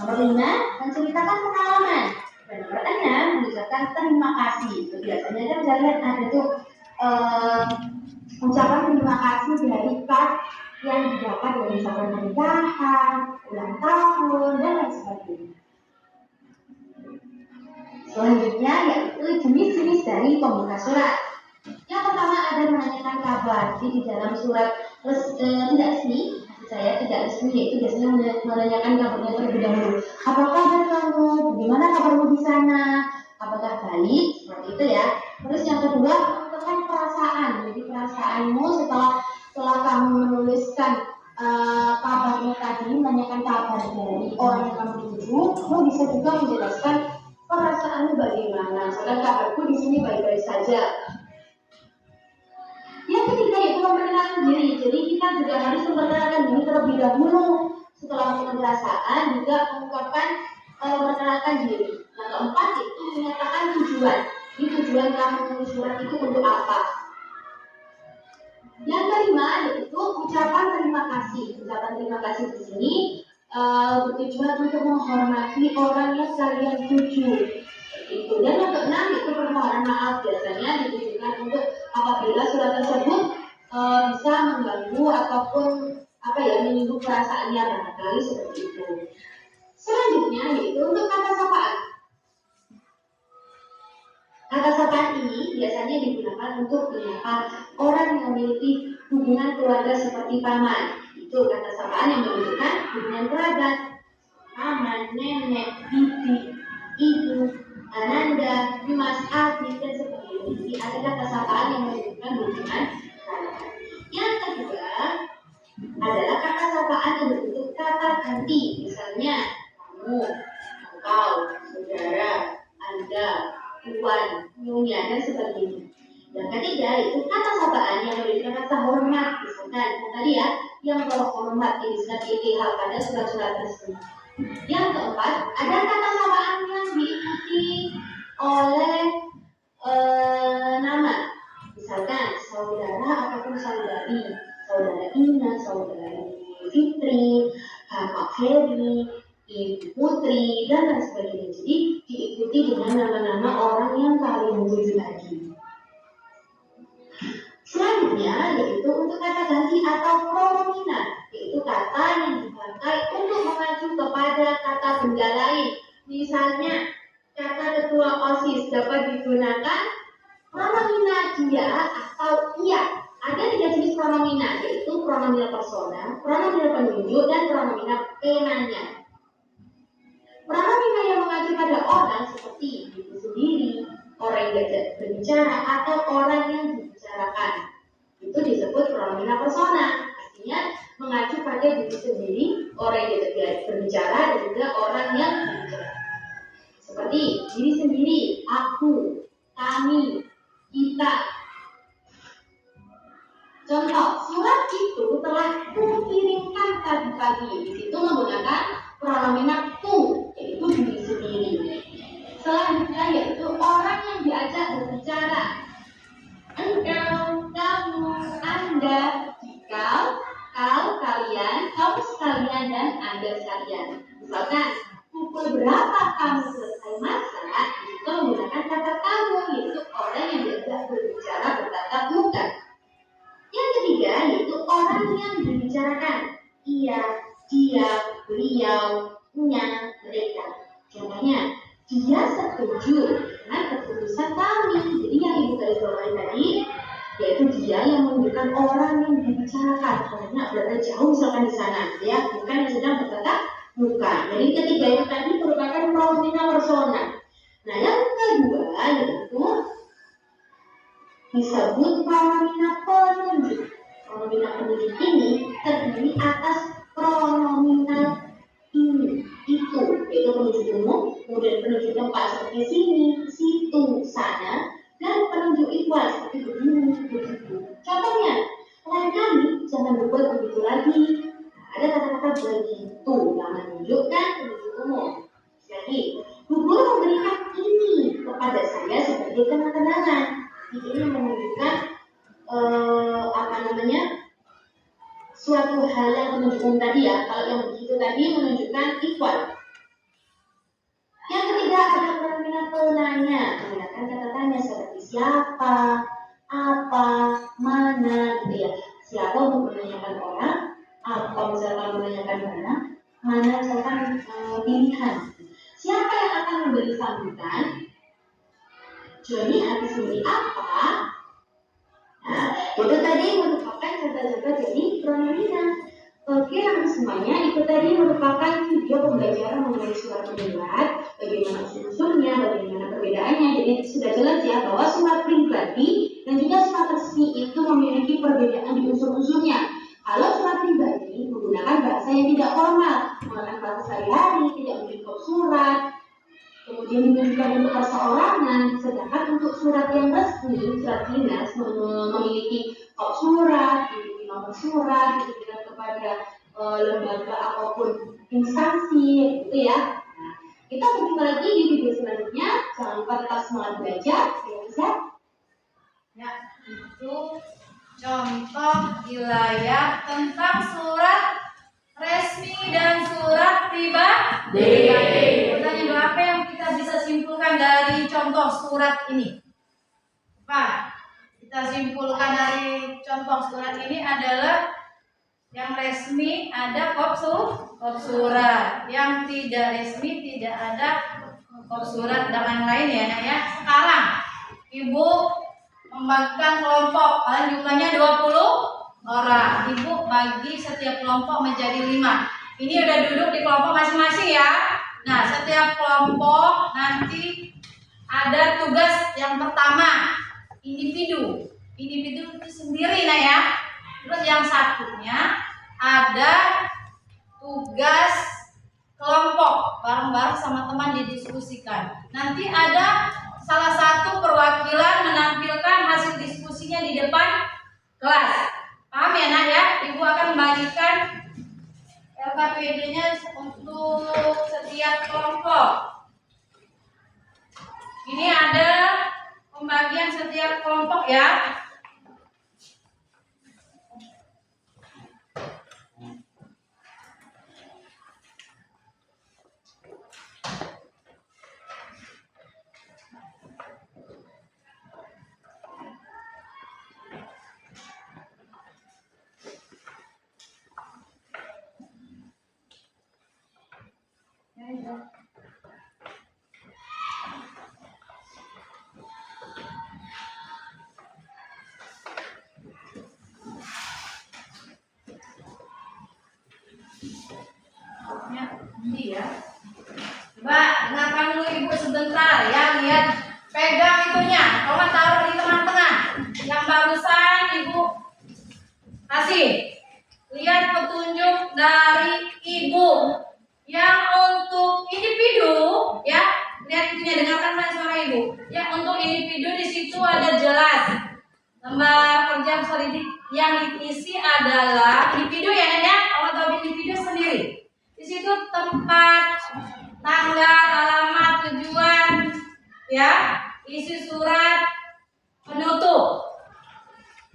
Nomor 5, menceritakan pengalaman. Dan nomor 6, mengucapkan terima kasih. Biasanya kan kalian ada tuh ucapan terima kasih dari card yang didapat dari misalkan pernikahan, ulang tahun, dan lain sebagainya. Selanjutnya yaitu jenis-jenis dari pembuka surat. Yang pertama ada menanyakan kabar. Jadi di dalam surat tidak resmi, tidak resmi yaitu biasanya menanyakan kabarnya terlebih dahulu. Apa kabar kamu? Bagaimana kabarmu di sana? Apakah baik? Seperti itu ya. Terus yang kedua menentukan perasaan. Jadi perasaanmu setelah kamu menuliskan kabarmu tadi, menanyakan kabar dari orang yang kamu tuju, kamu bisa juga menjelaskan perasaanmu bagaimana. Misalkan kabarku di sini baik-baik saja. Yang ketiga yaitu memperkenalkan diri. Jadi kita juga harus memperkenalkan diri terlebih dahulu. Setelah mengenal perasaan juga mengungkapkan memperkenalkan diri. Yang keempat itu menyatakan tujuan. Ini tujuan kamu menulis surat itu untuk apa? Yang kelima yaitu ucapan terima kasih. Ucapan terima kasih di sini bertujuan untuk menghormati orang yang kalian tuju. Itu. Dan yang keenam itu permohonan maaf. Biasanya ditujukan untuk apabila surat tersebut bisa mengganggu ataupun menyinggung perasaannya barangkali seperti itu. Selanjutnya yaitu untuk kata sapaan. Kata sapaan ini biasanya digunakan untuk menyapa orang yang memiliki hubungan keluarga seperti paman. Itu kata sapaan yang menunjukkan hubungan kerabat. Paman, nenek, bibi, ibu, ananda, mas, adik, dan sebagainya. Jadi ada kata sapaan yang menunjukkan hubungan kerabat. Yang kedua adalah kata sapaan yang berbentuk kata ganti. Misalnya kamu, engkau, saudara, anda, tuan, nyonya, dan sebagainya. Yang ketiga itu kata sapaan yang memberikan rasa hormat. Misalkan tadi ya, yang hormat disebut ITH pada surat-surat resmi. Yang keempat ada kata sapaan yang diikuti oleh nama. Misalkan saudara ataupun saudari, saudara Ina, saudari Fitri, kakak Ferry, Ibu Putri, dan lain sebagainya. Jadi diikuti dengan nama-nama orang yang kalian tuju tadi. Selanjutnya yaitu untuk kata ganti atau pronominal, yaitu kata yang dipakai untuk mengacu kepada kata benda lain. Misalnya kata ketua OSIS dapat digunakan pronominal dia atau ia. Ada 3 jenis pronominal, yaitu pronominal persona, pronominal penunjuk, dan pronominal penanya. Pronominal yang mengacu pada orang seperti diri sendiri, orang yang diajak berbicara, atau orang yang dibicarakan. Itu disebut pronominal persona. Artinya mengacu pada diri sendiri, orang yang diajak berbicara, dan juga orang yang berbicara. Seperti diri sendiri, aku, kami, kita. Contoh, surat itu telah kukirimkan tadi pagi. Di situ menggunakan pronomina ku, yaitu diri sendiri. Selanjutnya yaitu orang yang diajak berbicara. Engkau, kamu, anda, kau, kalian, kamu sekalian, dan anda sekalian. Misalkan, pukul berapa kamu selesai masak? Itu menggunakan kata kamu, yaitu orang yang diajak berbicara bertatap muka. Yang ketiga yaitu orang yang dibicarakan. Ia, dia, beliau, nya, mereka. Contohnya, dia setuju dengan keputusan kami. Jadi yang ibu garis bawahi tadi yaitu dia yang menunjukkan orang yang dibicarakan. Karena berada jauh misalkan di sana, ya, bukan yang sedang bertatap muka. Jadi ketiga itu tadi merupakan pronomina persona. Nah, yang kedua yaitu disebut pronomina penunjuk. Pronomina penunjuk ini terdiri atas pronomina ini, itu, yaitu penunjuk umum, kemudian penunjuk tempat seperti sini, situ, sana, dan penunjuk ikhwal seperti begini, begitu. Contohnya, lain kali jangan berbuat begitu lagi. Nah, ada kata-kata begitu yang menunjukkan penunjuk umum. Jadi, Bu Guru memberikan ini kepada saya sebagai kenang-kenangan. Ini menunjukkan suatu hal yang menunjukkan tadi ya. Kalau yang begitu tadi menunjukkan ikhwal. Yang ketiga ada pronomina penanya, menggunakan kata tanya seperti siapa, apa, mana, gitu ya. Siapa untuk menanyakan orang, apa misalkan menanyakan mana misalkan pilihan. Siapa yang akan memberi sambutan? Joni habis beli apa? Nah, itu tadi merupakan contoh-contoh jadi pronomina. Oke, semuanya itu tadi merupakan video pembelajaran mengenai surat pribadi, bagaimana usul-usulnya, bagaimana perbedaannya. Jadi sudah jelas ya bahwa surat pribadi dan juga surat resmi itu memiliki perbedaan di unsur-unsurnya. Kalau surat pribadi menggunakan bahasa yang tidak formal, menggunakan bahasa sehari-hari, tidak memiliki surat, kemudian ditujukan untuk perseorangan, sedangkan untuk surat yang resmi, surat dinas memiliki kop surat, memiliki nomor surat, ditujukan kepada lembaga ataupun instansi, gitu ya. Nah, kita berjumpa lagi di video selanjutnya. Jangan lupa tetap semangat belajar, ya bisa. Ya, itu contoh wilayah tentang surat resmi dan surat pribadi. Pertanyaan apa yang kita bisa simpulkan dari contoh surat ini? Pak, kita simpulkan dari contoh surat ini adalah yang resmi ada kop surat, yang tidak resmi tidak ada kop surat dan lain-lain ya, Nak ya. Sekarang Ibu membagikan kelompok, kalian jumlahnya 20 orang. Ibu bagi setiap kelompok menjadi 5. Ini udah duduk di kelompok masing-masing ya. Nah, setiap kelompok nanti ada tugas yang pertama, individu. Individu itu sendiri nah ya. Terus yang satunya ada tugas kelompok, bareng-bareng sama teman didiskusikan. Nanti ada salah satu perwakilan menampilkan hasil diskusinya di depan kelas. Paham ya Nak ya? Ibu akan membagikan LKPD-nya untuk setiap kelompok. Ini ada pembagian setiap kelompok ya. Ya. Coba dengarkan dulu Ibu sebentar ya, lihat, pegang itunya, coba taruh di tengah-tengah. Yang barusan Ibu kasih, lihat petunjuk dari Ibu. Yang untuk individu ya, lihat itunya, dengarkan saya suara Ibu. Yang untuk individu di situ ada jelas lembar kerja solid yang diisi adalah individu ya Nanda, atau individu sendiri. Di situ tempat, tanggal, alamat, tujuan, ya, isi surat, penutup.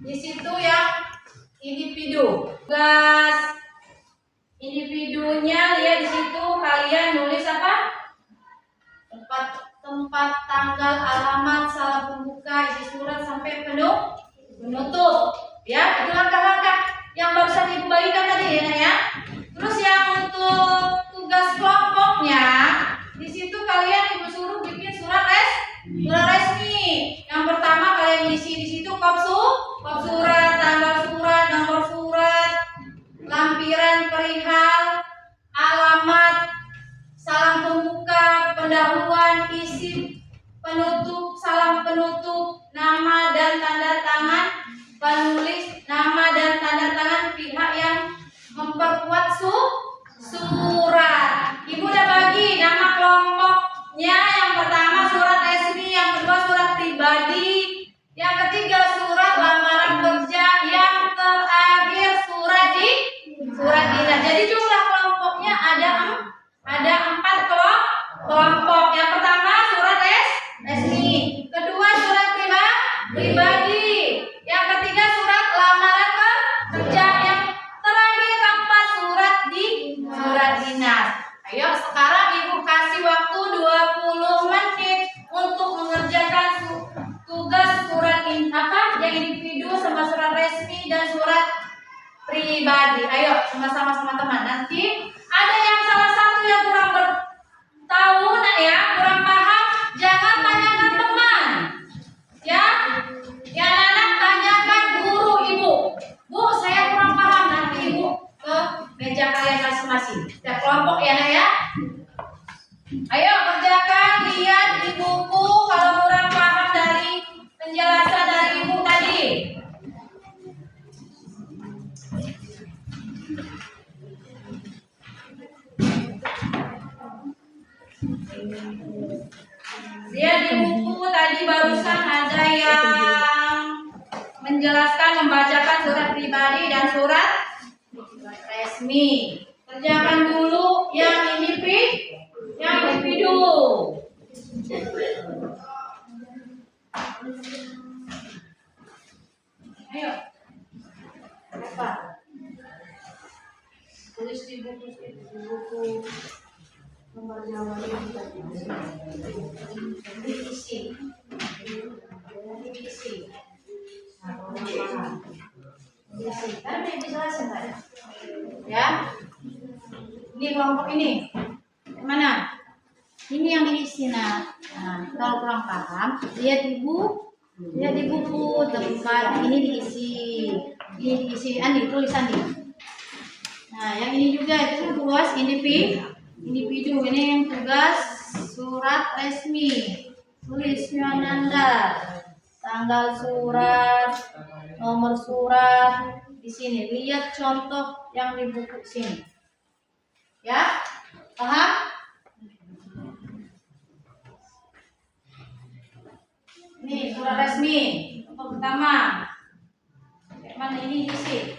Di situ yang individu. Tugas individunya lihat di situ, kalian nulis apa? Tempat, tanggal, alamat, salam pembuka, isi surat sampai penutup. Ya, itu langkah-langkah yang barusan Ibu bagikan tadi ya, Nak, ya. Terus yang untuk tugas kelompoknya, di situ kalian Ibu suruh bikin surat resmi. Yang pertama kalian isi di situ kop surat, tanggal surat, nomor surat, lampiran perihal, alamat, salam pembuka, pendahuluan, isi penutup, salam penutup, nama dan tanda tangan penulis, nama dan tanda tangan pihak yang memperkuat surat. Ibu udah bagi nama kelompoknya, yang pertama surat resmi, yang kedua surat pribadi, yang ketiga surat lamaran kerja, yang terakhir surat dinas. Jadi jumlah kelompoknya ada 4 kelompok. Yang pertama surat resmi, kedua surat pribadi, yang ketiga surat lamaran kerja, yang terakhir keempat surat dinas. Ayo sekarang Ibu kasih waktu 20 menit untuk mengerjakan tugas surat yang individu sama surat resmi dan surat pribadi. Ayo sama-sama teman. Nanti ada yang salah satu yang kurang tahu, Nak, ya, kurang paham, jangan tanyakan teman. Ya, anak tanyakan guru Ibu. Bu, saya kurang paham, nanti Ibu ke meja kalian masing-masing. Setiap kelompok ya, Nak, ya. Ayo kerjakan, lihat di buku kalau kurang paham dari penjelasan dari Ibu tadi. Lihat di buku tadi barusan ada yang menjelaskan, membacakan surat pribadi dan surat resmi. Kerjakan dulu yang individu. Ayo. Apa? Tulis di buku nomor jawabannya diisi. Kan udah dijelasin tadi. Ya. Ini kelompok ini. Mana? Ini yang diisi. Nah, kalau kurang paham, lihat di buku tempat ini diisi. Ini diisi Andi, tulis Andi. Nah, yang ini juga itu tugas individu. Ini yang tugas surat resmi. Tulis Nanda, tanggal surat, nomor surat di sini. Lihat contoh yang di buku sini. Ya, paham? Ini surat resmi. Untuk pertama, mana ini diisi?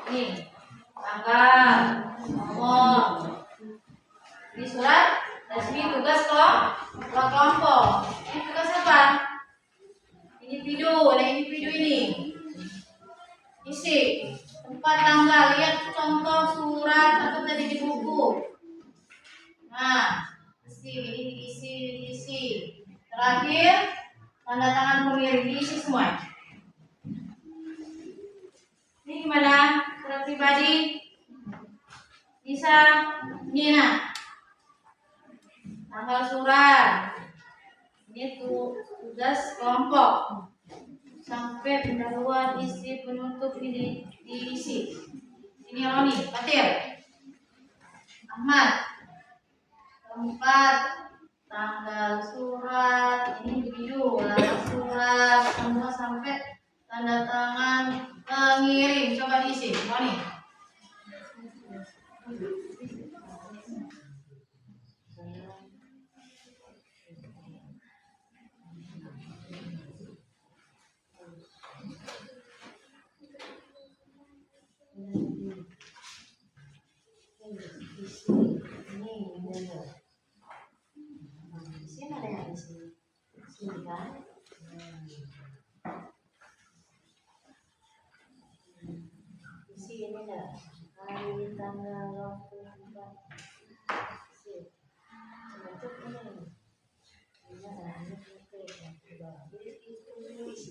Ini tanggal, nomor. Ini surat resmi tugas kelompok. Ini tugas apa? Individu. Ada individu ini. Isi tempat, tanggal, lihat contoh surat atau tadi di buku. Nah, ini diisi. Terakhir tanda tangan pengirim diisi semua. Ini gimana? Surat pribadi bisa ini, nah, tanggal surat. Ini tugas kelompok. Sampai pendahuluan, isi, penutup ini diisi. Ini Roni, Fatir, Ahmad. Tempat, tanggal surat, ini individu, alamat surat, semua sampai tanda tangan pengirim. Coba diisi, Roni. Ini bener. Di sini ada yang di sini. Sini kan? Di sini ada hari, tanggal, waktu, tempat. Sip. Macam ini. Ini ada ini itu. Ini udah.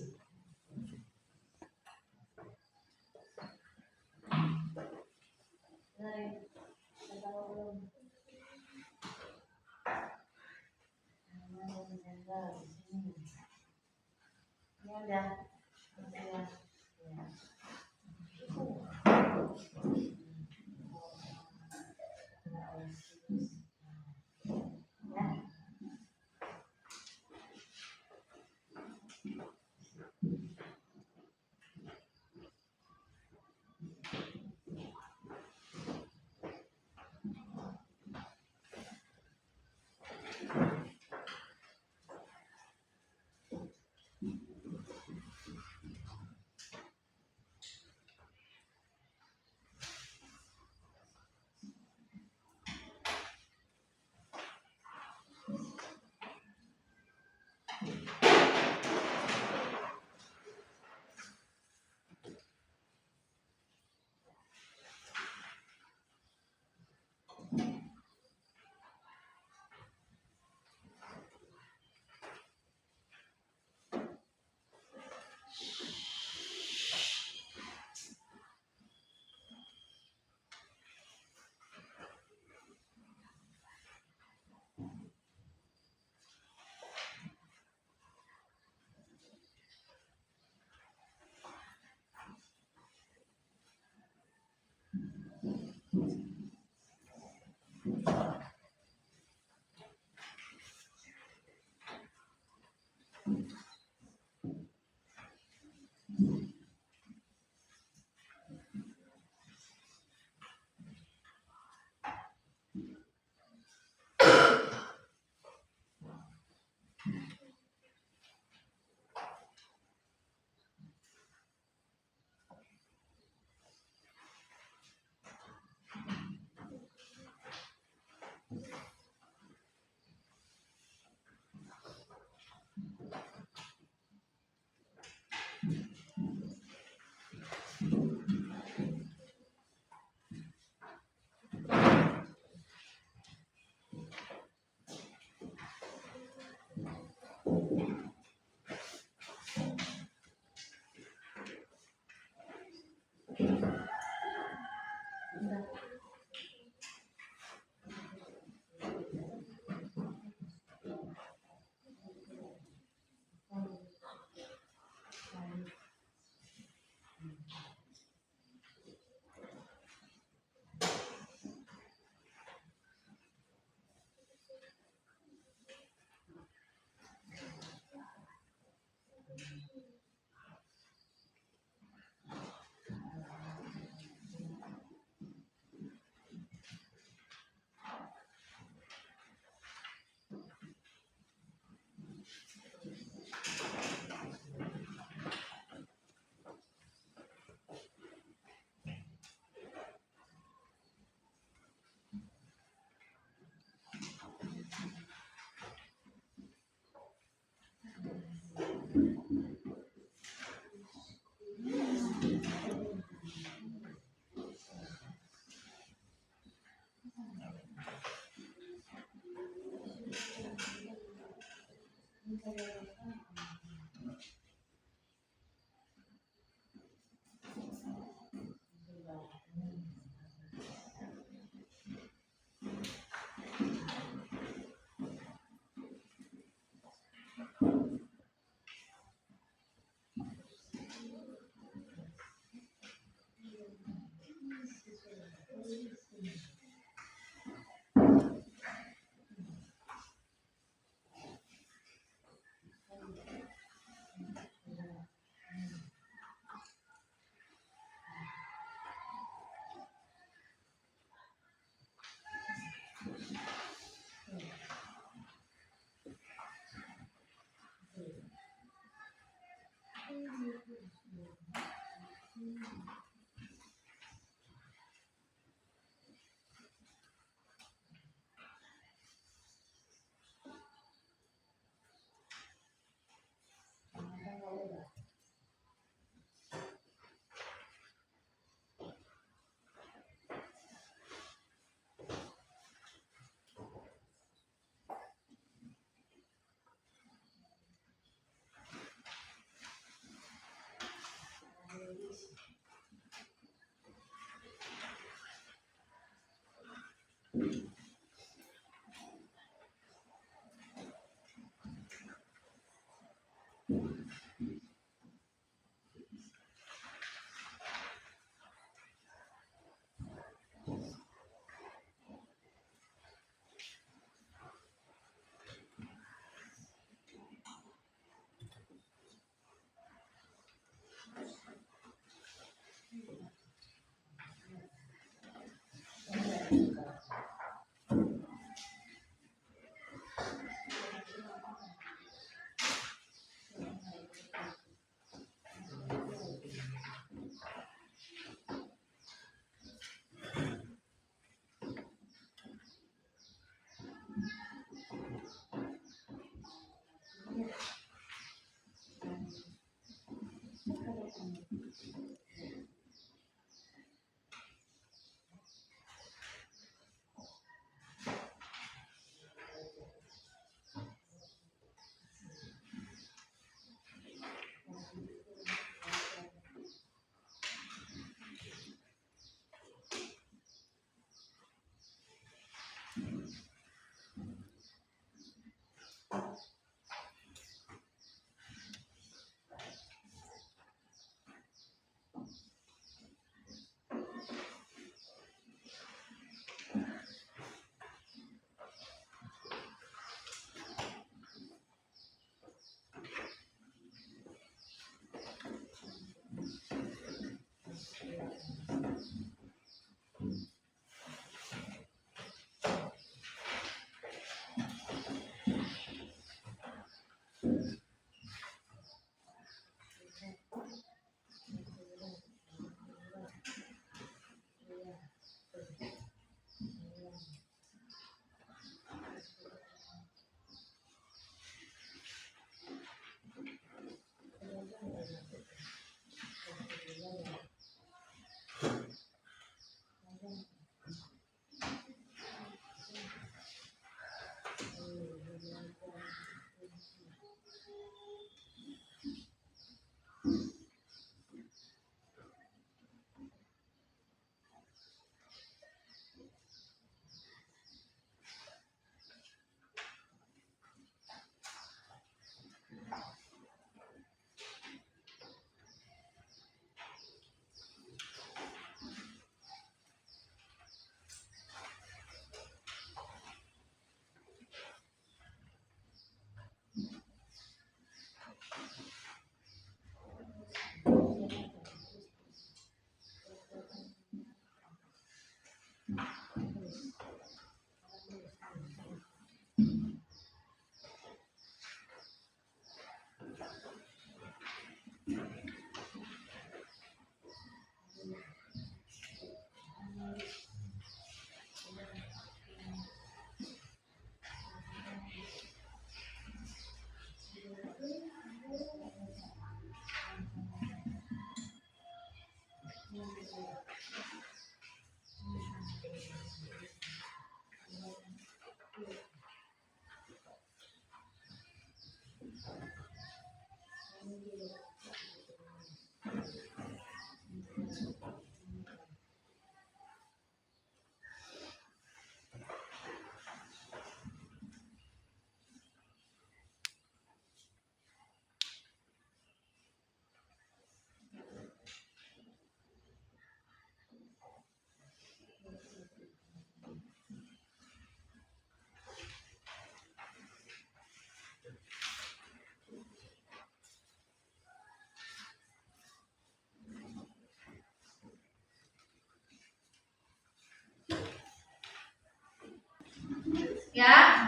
Ya.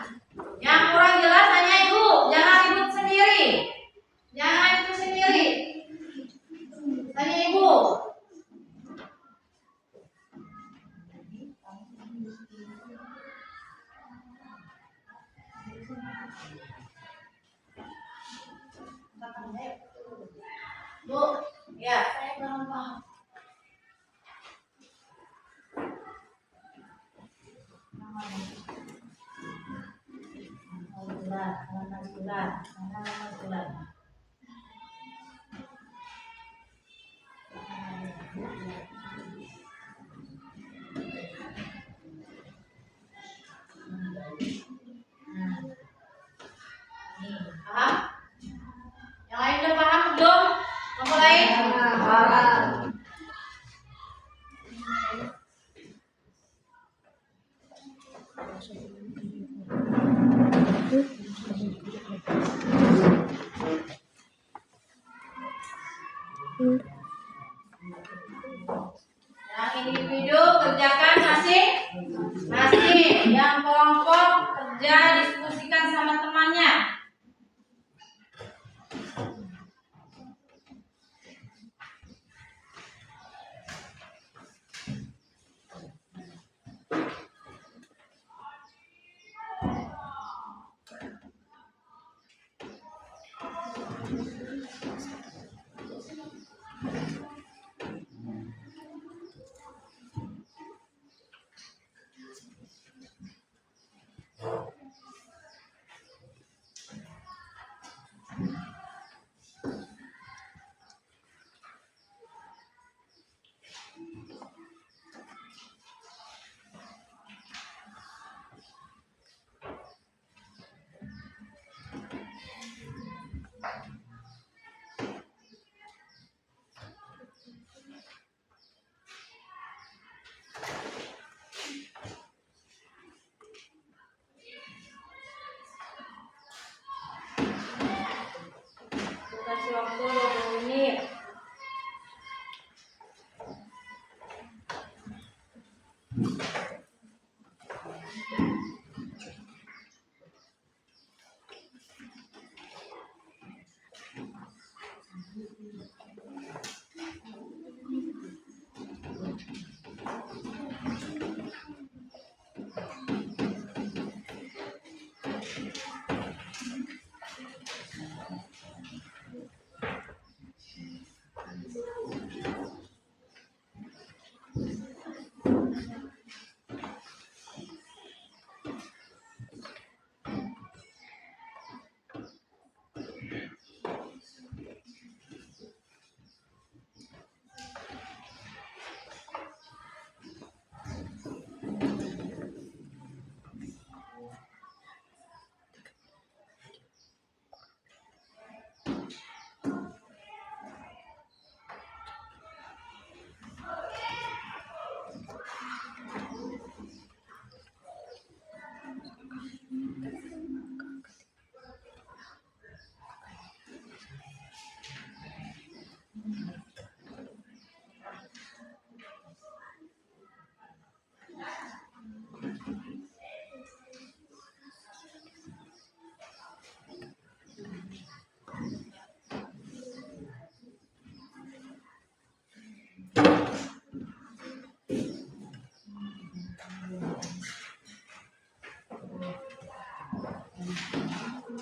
Yang kurang jelas hanya Ibu, jangan ribut sendiri. Jangan itu sendiri. Tanya Ibu. Bu, ya. Saya kurang paham. Bulan. Paham? Yang lain udah paham belum? Kamu lain? Paham. Yang individu kerjakan masing-masing. Yang kelompok kerja diskusikan sama temannya. Kasih waktu 20 menit.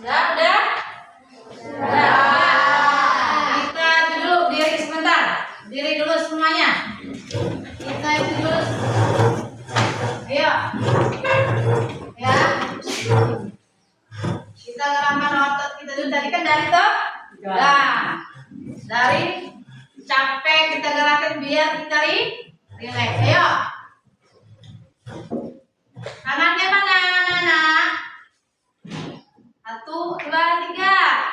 Udah? Kita dulu diri sebentar. Diri dulu semuanya. Kita itu dulu. Ayo. Ya. Kita gerakan otot kita dulu. Tadi kan dari tuh. Nah, dari capek kita gerakan biar kita relax. Ayo. Tangannya mana, anak-anak? 1, 2, 3.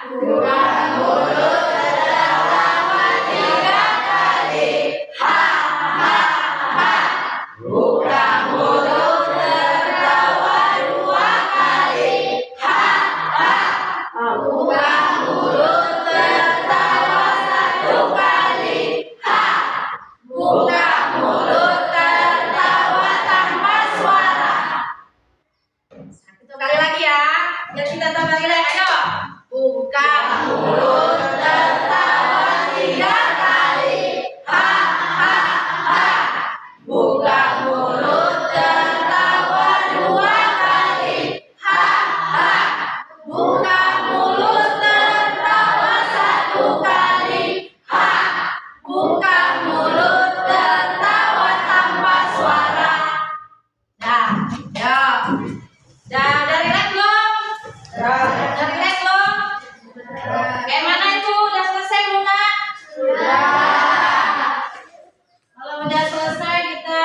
Buka mulut tertawa 3 kali. Ha ha ha. Buka mulut tertawa 2 kali. Ha ha. Buka mulut tertawa 1 kali. Ha. Buka mulut tertawa tanpa suara. kita tambah lagi. Ayo. Buka mulut tertawa 3 kali. Ha ha ha. Buka mulut tertawa 2 kali. Ha ha. Buka mulut tertawa 1 kali. Ha. Buka mulut tertawa tanpa suara. Dah, ya. Dah, dari red belum? Dari red belum? Kayak mana itu? Udah selesai belum, Nak? Sudah. Kalau udah selesai kita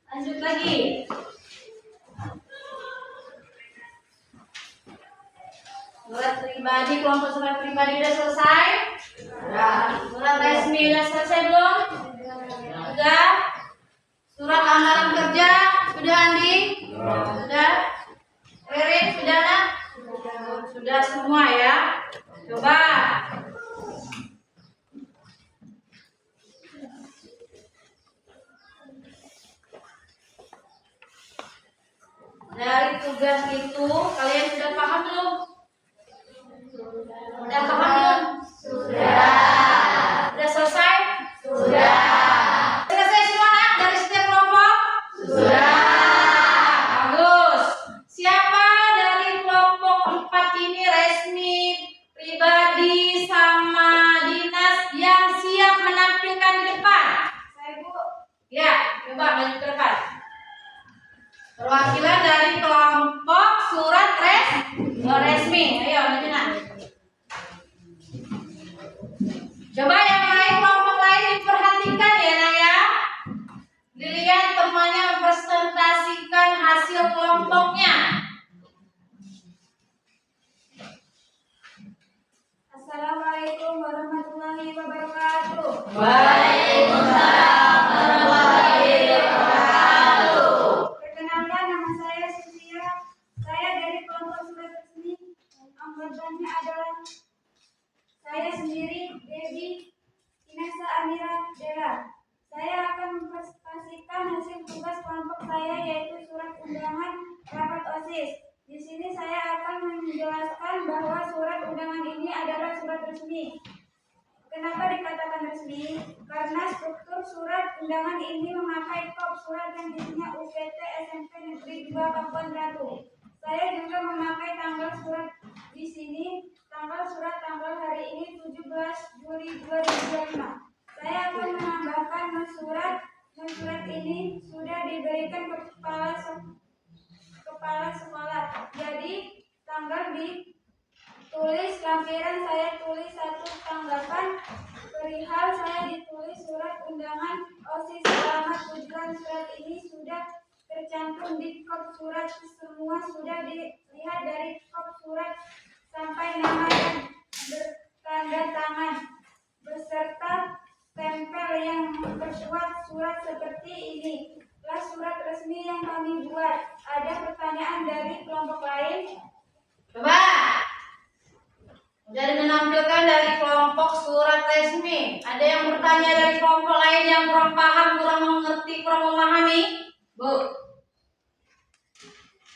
lanjut lagi. Surat pribadi, kelompok surat pribadi udah selesai? Sudah. Surat resmi udah selesai belum? Sudah. Surat lamaran kerja sudah, Andi? Sudah. Ririn sudah, Nak? Sudah semua ya. Coba. Dari tugas itu kalian sudah paham belum? Udah paham belum? Sudah. Udah selesai? Sudah. Selesai semua, Nak, dari setiap kelompok? Sudah. Bagus. Siapa dari kelompok 4 ini resmi, pribadi, sama dinas yang siap menampilkan di depan? Saya, Bu. Ya, coba maju ke depan. Perwakilan dari kelompok surat resmi. Ayo, maju, Nak. Coba yang lain, kelompok lain diperhatikan ya, Nak ya. Dilihat temannya mempresentasikan hasil kelompoknya. Assalamualaikum warahmatullahi wabarakatuh. Waalaikumsalam warahmatullahi wabarakatuh. Perkenalkan, nama saya Susia. Saya dari kelompok surat resmi. Anggotanya adalah saya sendiri, Devi Inesa Amira Dela. Saya akan mempresentasikan hasil tugas kelompok saya, yaitu surat undangan rapat OSIS. Di sini saya akan menjelaskan bahwa surat undangan ini adalah surat resmi. Kenapa dikatakan resmi? Karena struktur surat undangan ini memakai kop surat yang isinya UPT SMP Negeri 2 Kabupaten Ratu. Saya juga memakai tanggal surat di sini, tanggal hari ini 17 Juli 2025. Saya akan menambahkan surat ini sudah diberikan kepala sekolah. Jadi tanggal ditulis lampiran saya tulis 1 tanggapan perihal saya ditulis surat undangan OSIS. Alamat tujuan surat ini sudah tercantum di kop surat. Semua sudah dilihat dari kop surat sampai nama dan bertanda tangan beserta stempel yang memperkuat surat seperti ini. Lah surat resmi yang kami buat. Ada pertanyaan dari kelompok lain? Coba. Sudah menampilkan dari kelompok surat resmi. Ada yang bertanya dari kelompok lain yang kurang paham, kurang mengerti, kurang memahami? Bu.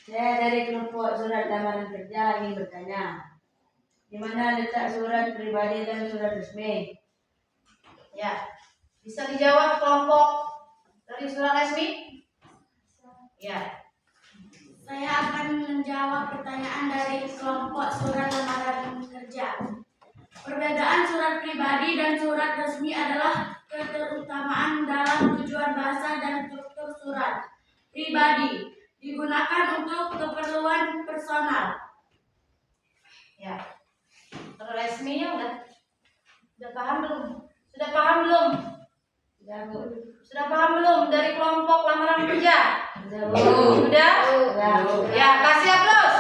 Saya dari kelompok surat lamaran kerja ingin bertanya, di mana letak surat pribadi dan surat resmi? Ya. Bisa dijawab kelompok dari surat resmi? Ya. Saya akan menjawab pertanyaan dari kelompok surat lamaran kerja. Perbedaan surat pribadi dan surat resmi adalah keterutamaan dalam tujuan bahasa dan struktur surat. Pribadi digunakan untuk keperluan personal. Ya. Terus resminya udah paham belum? Sudah paham belum? Sudah, Bu. Sudah paham belum dari kelompok lamaran kerja? Sudah, Bu. Sudah? Sudah. Ya, kasih aplaus.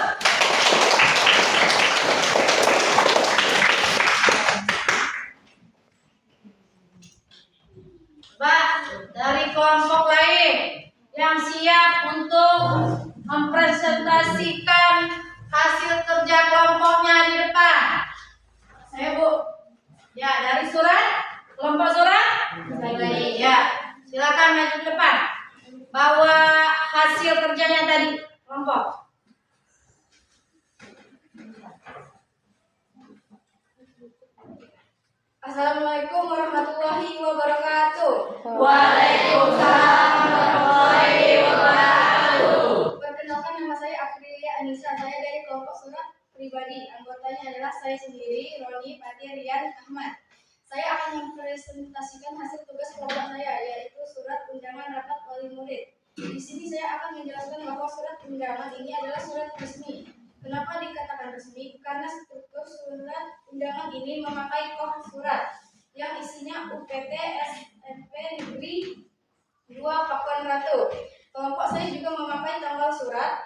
Pak, dari kelompok lain yang siap untuk mempresentasikan hasil kerja kelompoknya di depan. Saya, Bu. Ya, dari surat, kelompok surat? Ya, silakan maju ke depan. Bawa hasil kerjanya tadi, kelompok. Assalamualaikum warahmatullahi wabarakatuh. Waalaikumsalam warahmatullahi wabarakatuh. Perkenalkan, nama saya Aprilia Anissa. Saya dari kelompok surat pribadi. Anggotanya adalah saya sendiri, Roni Fatir Rian Ahmad. Saya akan mempresentasikan hasil tugas kelompok saya, yaitu surat undangan rapat wali murid. Di sini saya akan menjelaskan bahwa surat undangan ini adalah surat resmi. Kenapa dikatakan resmi? Karena struktur surat undangan ini memakai kop surat yang isinya UPT SMP Negeri 2 Pakuan Ratu. Kelompok saya juga memakai tanggal surat.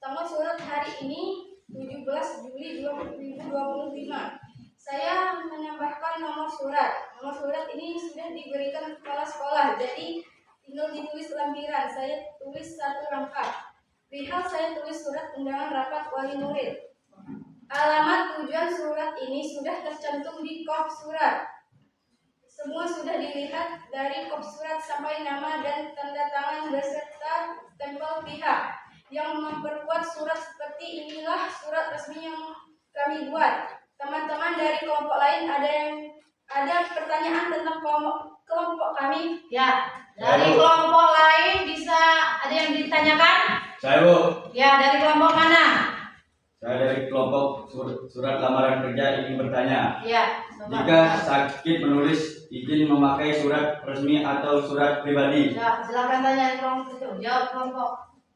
Tanggal surat hari ini 17 Juli 2025. Saya menambahkan nomor surat. Nomor surat ini sudah diberikan kepala sekolah, jadi tinggal ditulis lampiran. Saya tulis satu lengkap. Perihal saya tulis surat undangan rapat wali murid. Alamat tujuan surat ini sudah tercantum di kop surat. Semua sudah dilihat dari kop surat sampai nama dan tanda tangan beserta stempel pihak. Yang memperkuat surat seperti inilah surat resmi yang kami buat. Teman-teman dari kelompok lain ada pertanyaan tentang kelompok kami? Ya, dari kelompok lain bisa ada yang ditanyakan? Saya Bu. Ya, dari kelompok mana? Saya dari kelompok surat lamaran kerja ingin bertanya. Ya, Jika sakit menulis izin memakai surat resmi atau surat pribadi. Ya, silakan tanya kelompok itu. Jawab kelompok.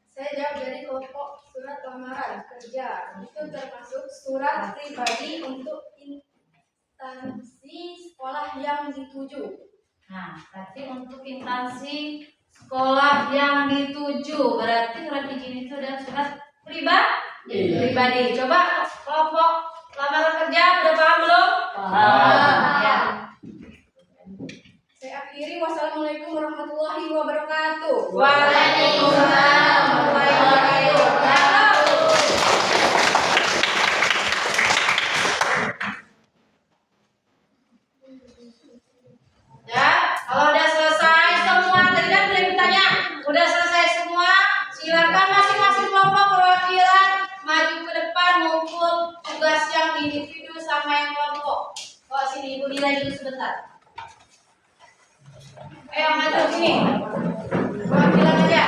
Saya jawab dari kelompok surat lamaran kerja. Itu termasuk surat pribadi untuk instansi sekolah yang dituju. Nah, berarti untuk instansi sekolah yang dituju, berarti surat izin itu adalah surat pribadi. Coba kelompok lamaran kerja udah paham belum? Paham. Ya. Saya akhiri, wassalamualaikum warahmatullahi wabarakatuh. Waalaikumsalam warahmatullahi wabarakatuh. Ya, kalau udah selesai semua, tadi kan sudah ditanya, udah selesai semua, silakan masing-masing kelompok perwakilan maju ke depan mengumpul tugas yang individu sama yang kelompok. Kok sini Ibu Dila dulu sebentar. Ayo maju sini. Perwakilan aja.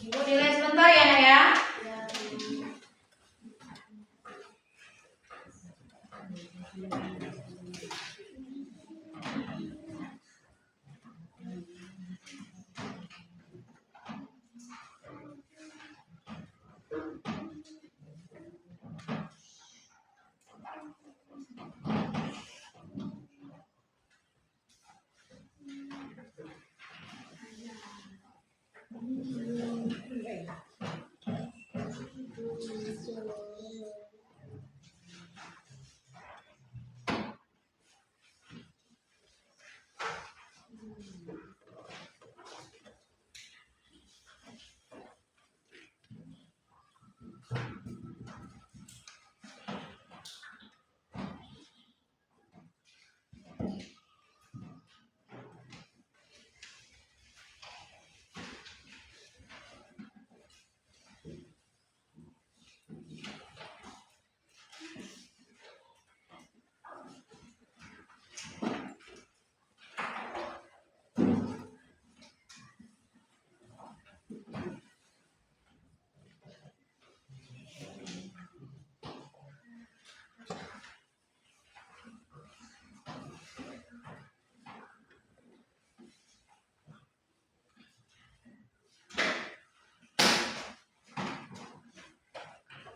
Ibu nilai sebentar ya, Nak ya.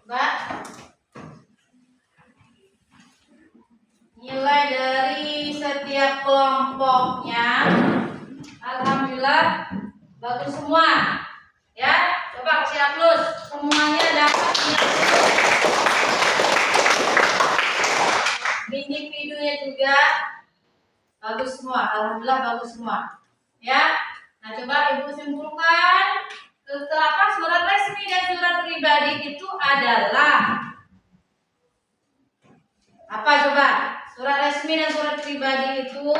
Mbak, nilai dari setiap kelompoknya alhamdulillah bagus semua. Ya, coba kasih aplaus. Semuanya dapat nilai. Individunya juga bagus semua. Alhamdulillah bagus semua. Ya. Nah, coba Ibu simpulkan. Setelah surat resmi dan surat pribadi itu adalah apa coba? Surat resmi dan surat pribadi itu,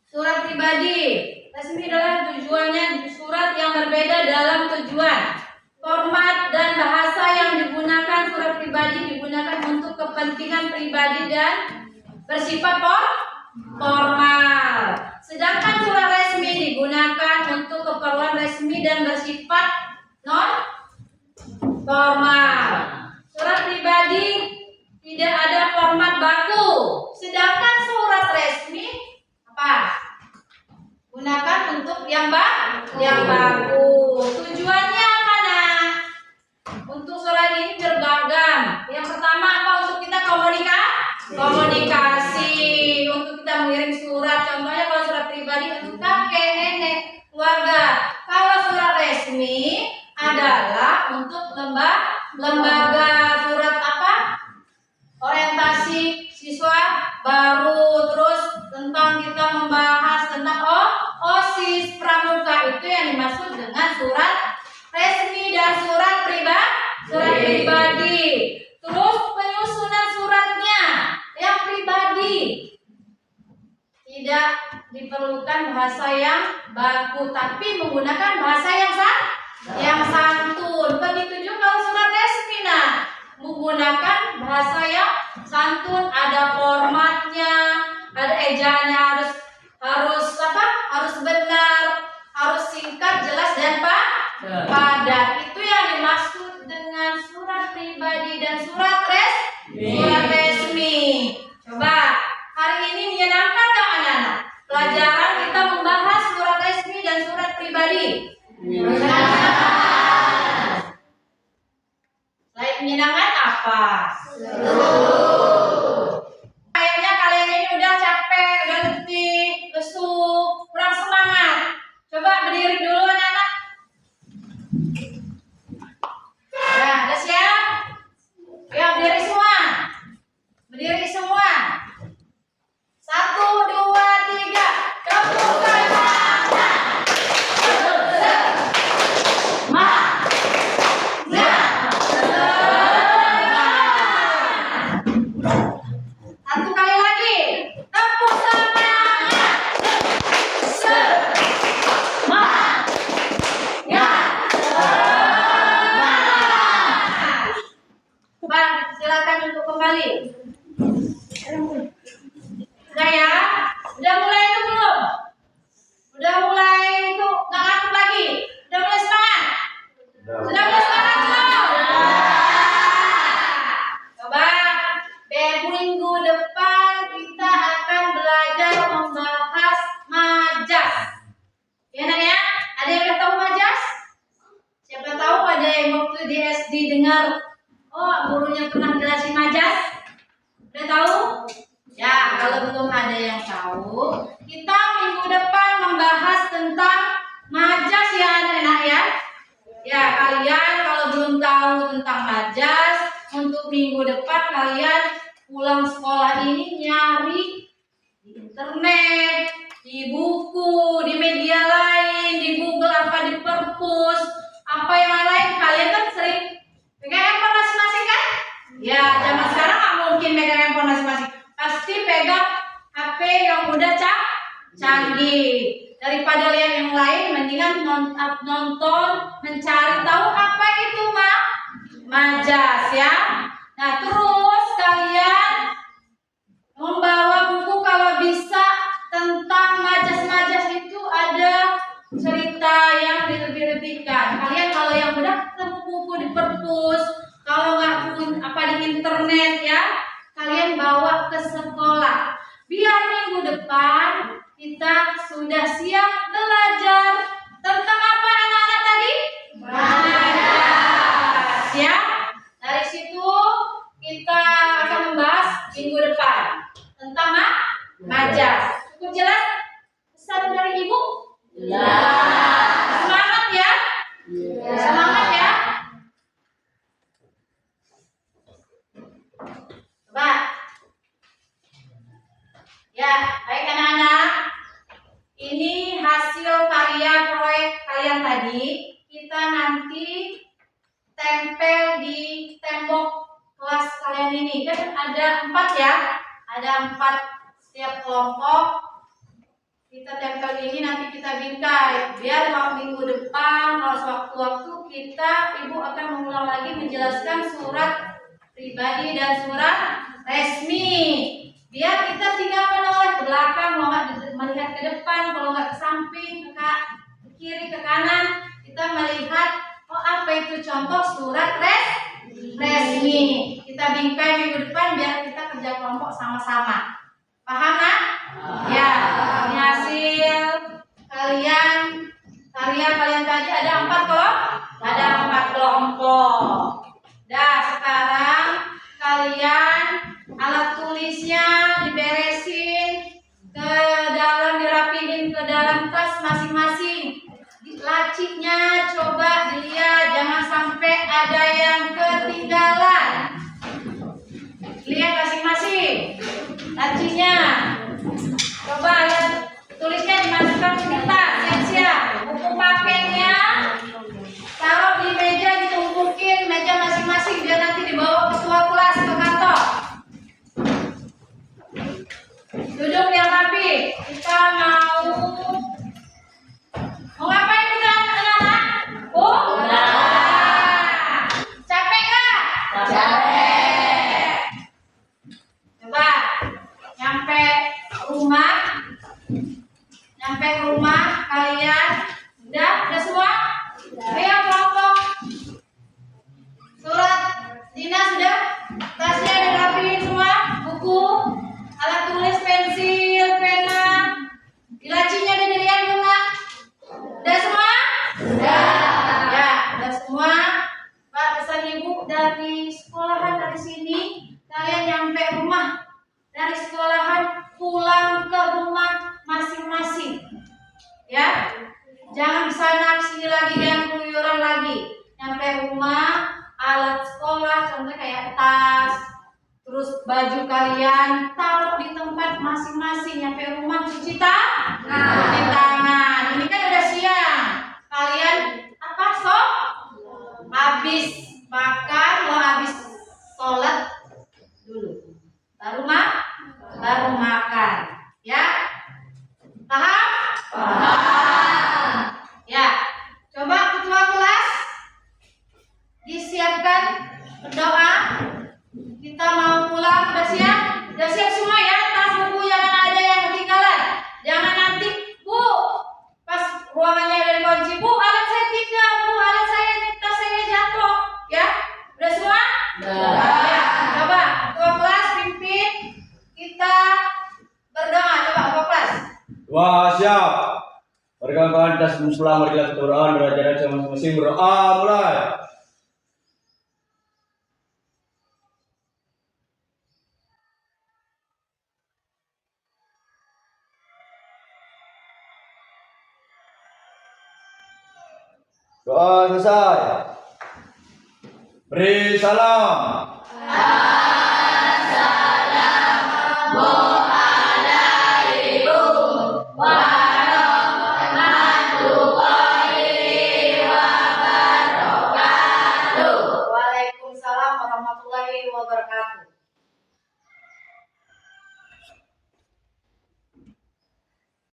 surat pribadi resmi adalah tujuannya surat yang berbeda dalam tujuan, format dan bahasa yang digunakan. Surat pribadi digunakan untuk kepentingan pribadi dan bersifat formal. Sedangkan surat resmi digunakan untuk keperluan resmi dan bersifat non formal. Surat pribadi tidak ada format baku. Sedangkan surat resmi apa? Gunakan untuk yang baku. Tujuannya apa, Nak? Untuk surat ini beragam. Yang pertama apa? Untuk kita komunikasi. Untuk kita mengirim surat. Contohnya kalau surat pribadi untuk kakek, nenek, keluarga. Kalau surat resmi adalah untuk lembaga. Surat apa? Orientasi siswa baru. Terus tentang kita membahas tentang OSIS pramuka, itu yang dimaksud dengan surat resmi dan surat pribadi. Terus penyusunan suratnya yang pribadi tidak diperlukan bahasa yang baku, tapi menggunakan bahasa yang santun. Begitu juga kalau surat resmi, nah, menggunakan bahasa yang santun, ada formatnya, ada ejaannya harus benar, harus singkat, jelas dan padat. Itu yang dimaksud dengan surat pribadi dan surat resmi. Coba hari ini menyenangkan nggak anak-anak? Pelajaran kita membahas surat resmi dan surat pribadi. Selain menyenangkan apa? Kayaknya kalian ini udah capek, udah letih, lesu, kurang semangat. Coba berdiri dulu anak-anak. Ya, udah siap? Ya, berdiri semua. Berdiri semua. 1, 2, 3. Tepuk tangan. Satu kali lagi. Tepuk semangat. Bang, silakan untuk kembali. Udah ya? Udah mulai itu belum? Udah mulai itu nggak ngantuk lagi? Udah mulai semangat? Sudah mulai semangat belum? Coba minggu depan kita akan belajar membahas majas. Ya, Nak ya? Ada yang udah tahu majas? Siapa tahu ada yang waktu di SD dengar, oh, gurunya pernah jelasin majas? Udah tahu? Ya, kalau belum ada yang tahu, kita minggu depan membahas tentang majas ya anak-anak ya. Ya, kalian kalau belum tahu tentang majas, untuk minggu depan kalian pulang sekolah ini nyari di internet, di buku, di media lain, di Google, apa di perpus, apa yang lain. Kalian kan sering pegang handphone masing-masing kan? Ya, zaman sekarang nggak mungkin pegang handphone masing-masing. Pasti pegang HP yang udah canggih. Daripada lihat yang lain, mendingan nonton, mencari tahu apa itu majas ya. Nah, terus kalian membawa buku kalau bisa tentang majas-majas. Itu ada cerita yang dilebih-lebihkan. Kalian kalau yang udah ketemu buku di perpus, kalau nggak pun apa di internet ya, kalian bawa ke sekolah. Biar minggu depan kita sudah siap belajar tentang apa anak-anak tadi? Majas ya. Dari situ kita akan membahas minggu depan tentang majas. Cukup jelas pesan dari Ibu? Semangat ya? Semangat ya? Coba. Ya, baik anak-anak. tempelkan di tembok kelas kalian ini. Kan ada 4 ya, ada 4 setiap kelompok. Kita tempel ini, nanti kita bingkai biar minggu depan kalau sewaktu-waktu ibu akan mengulang lagi menjelaskan surat pribadi dan surat resmi, biar kita tinggal menoleh ke belakang, kalau nggak melihat ke depan, kalau nggak ke samping, ke kiri, ke kanan, kita melihat oh apa itu contoh surat resmi. Kita bingkai minggu depan biar kita kerja kelompok sama-sama. Paham nak? Ya, ini hasil karya kalian tadi ada 4 kelompok. Ada 4 kelompok. Dah, sekarang kalian alat tulisnya diberesin ke dalam, dirapihin ke dalam tas masing-masing. Lacinya coba dilihat, jangan sampai ada yang ketinggalan. Lihat masing-masing lacinya. Coba lihat, tulisnya dimasukkan ke kertas, siap-siap. Buku pakainya taruh di meja, ditumpukin meja masing-masing biar nanti dibawa ketua kelas ke kantor. Duduk yang rapi. Kita mau ngapain kita anak-anak? Capek nggak? Capek. Coba nyampe rumah kalian udah semua? Ayo kelompok. Surat Dina sudah? Tasnya dirapiin semua? Buku, alat tulis, pensil, pena, di lacinya udah dilihat belum? Udah semua? Udah. Ya, udah semua. Pak, pesan ibu dari sekolahan dari sini, kalian nyampe rumah dari sekolahan pulang ke rumah masing-masing. Ya, jangan sana sini lagi, jangan keluyuran lagi. Nyampe rumah, alat sekolah, contohnya kayak tas, terus baju kalian taruh di tempat masing-masing. Nyampe rumah cuci tangan. Ini kan udah siang. Kalian apa sok? Habis makan, mau habis sholat dulu. Baru makan. Ya? Paham? Paham. Ya. Coba ketua kelas disiapkan berdoa. Kita mau pulang, udah siap? Udah siap semua ya? Tas buku jangan ada yang ketinggalan. Jangan nanti, Bu, pas ruangannya udah dikunci, Bu, alat saya tinggal, Bu, alat saya, tas saya jatuh. Ya? Udah semua? Udah. Ya. Coba ketua kelas pimpin kita berdoa. Coba ketua kelas. Wah, siap. Perkenalkan tas muslim marilah kita berdoa, berajar masing-masing berdoa mulai. Doa selesai. Beri salam.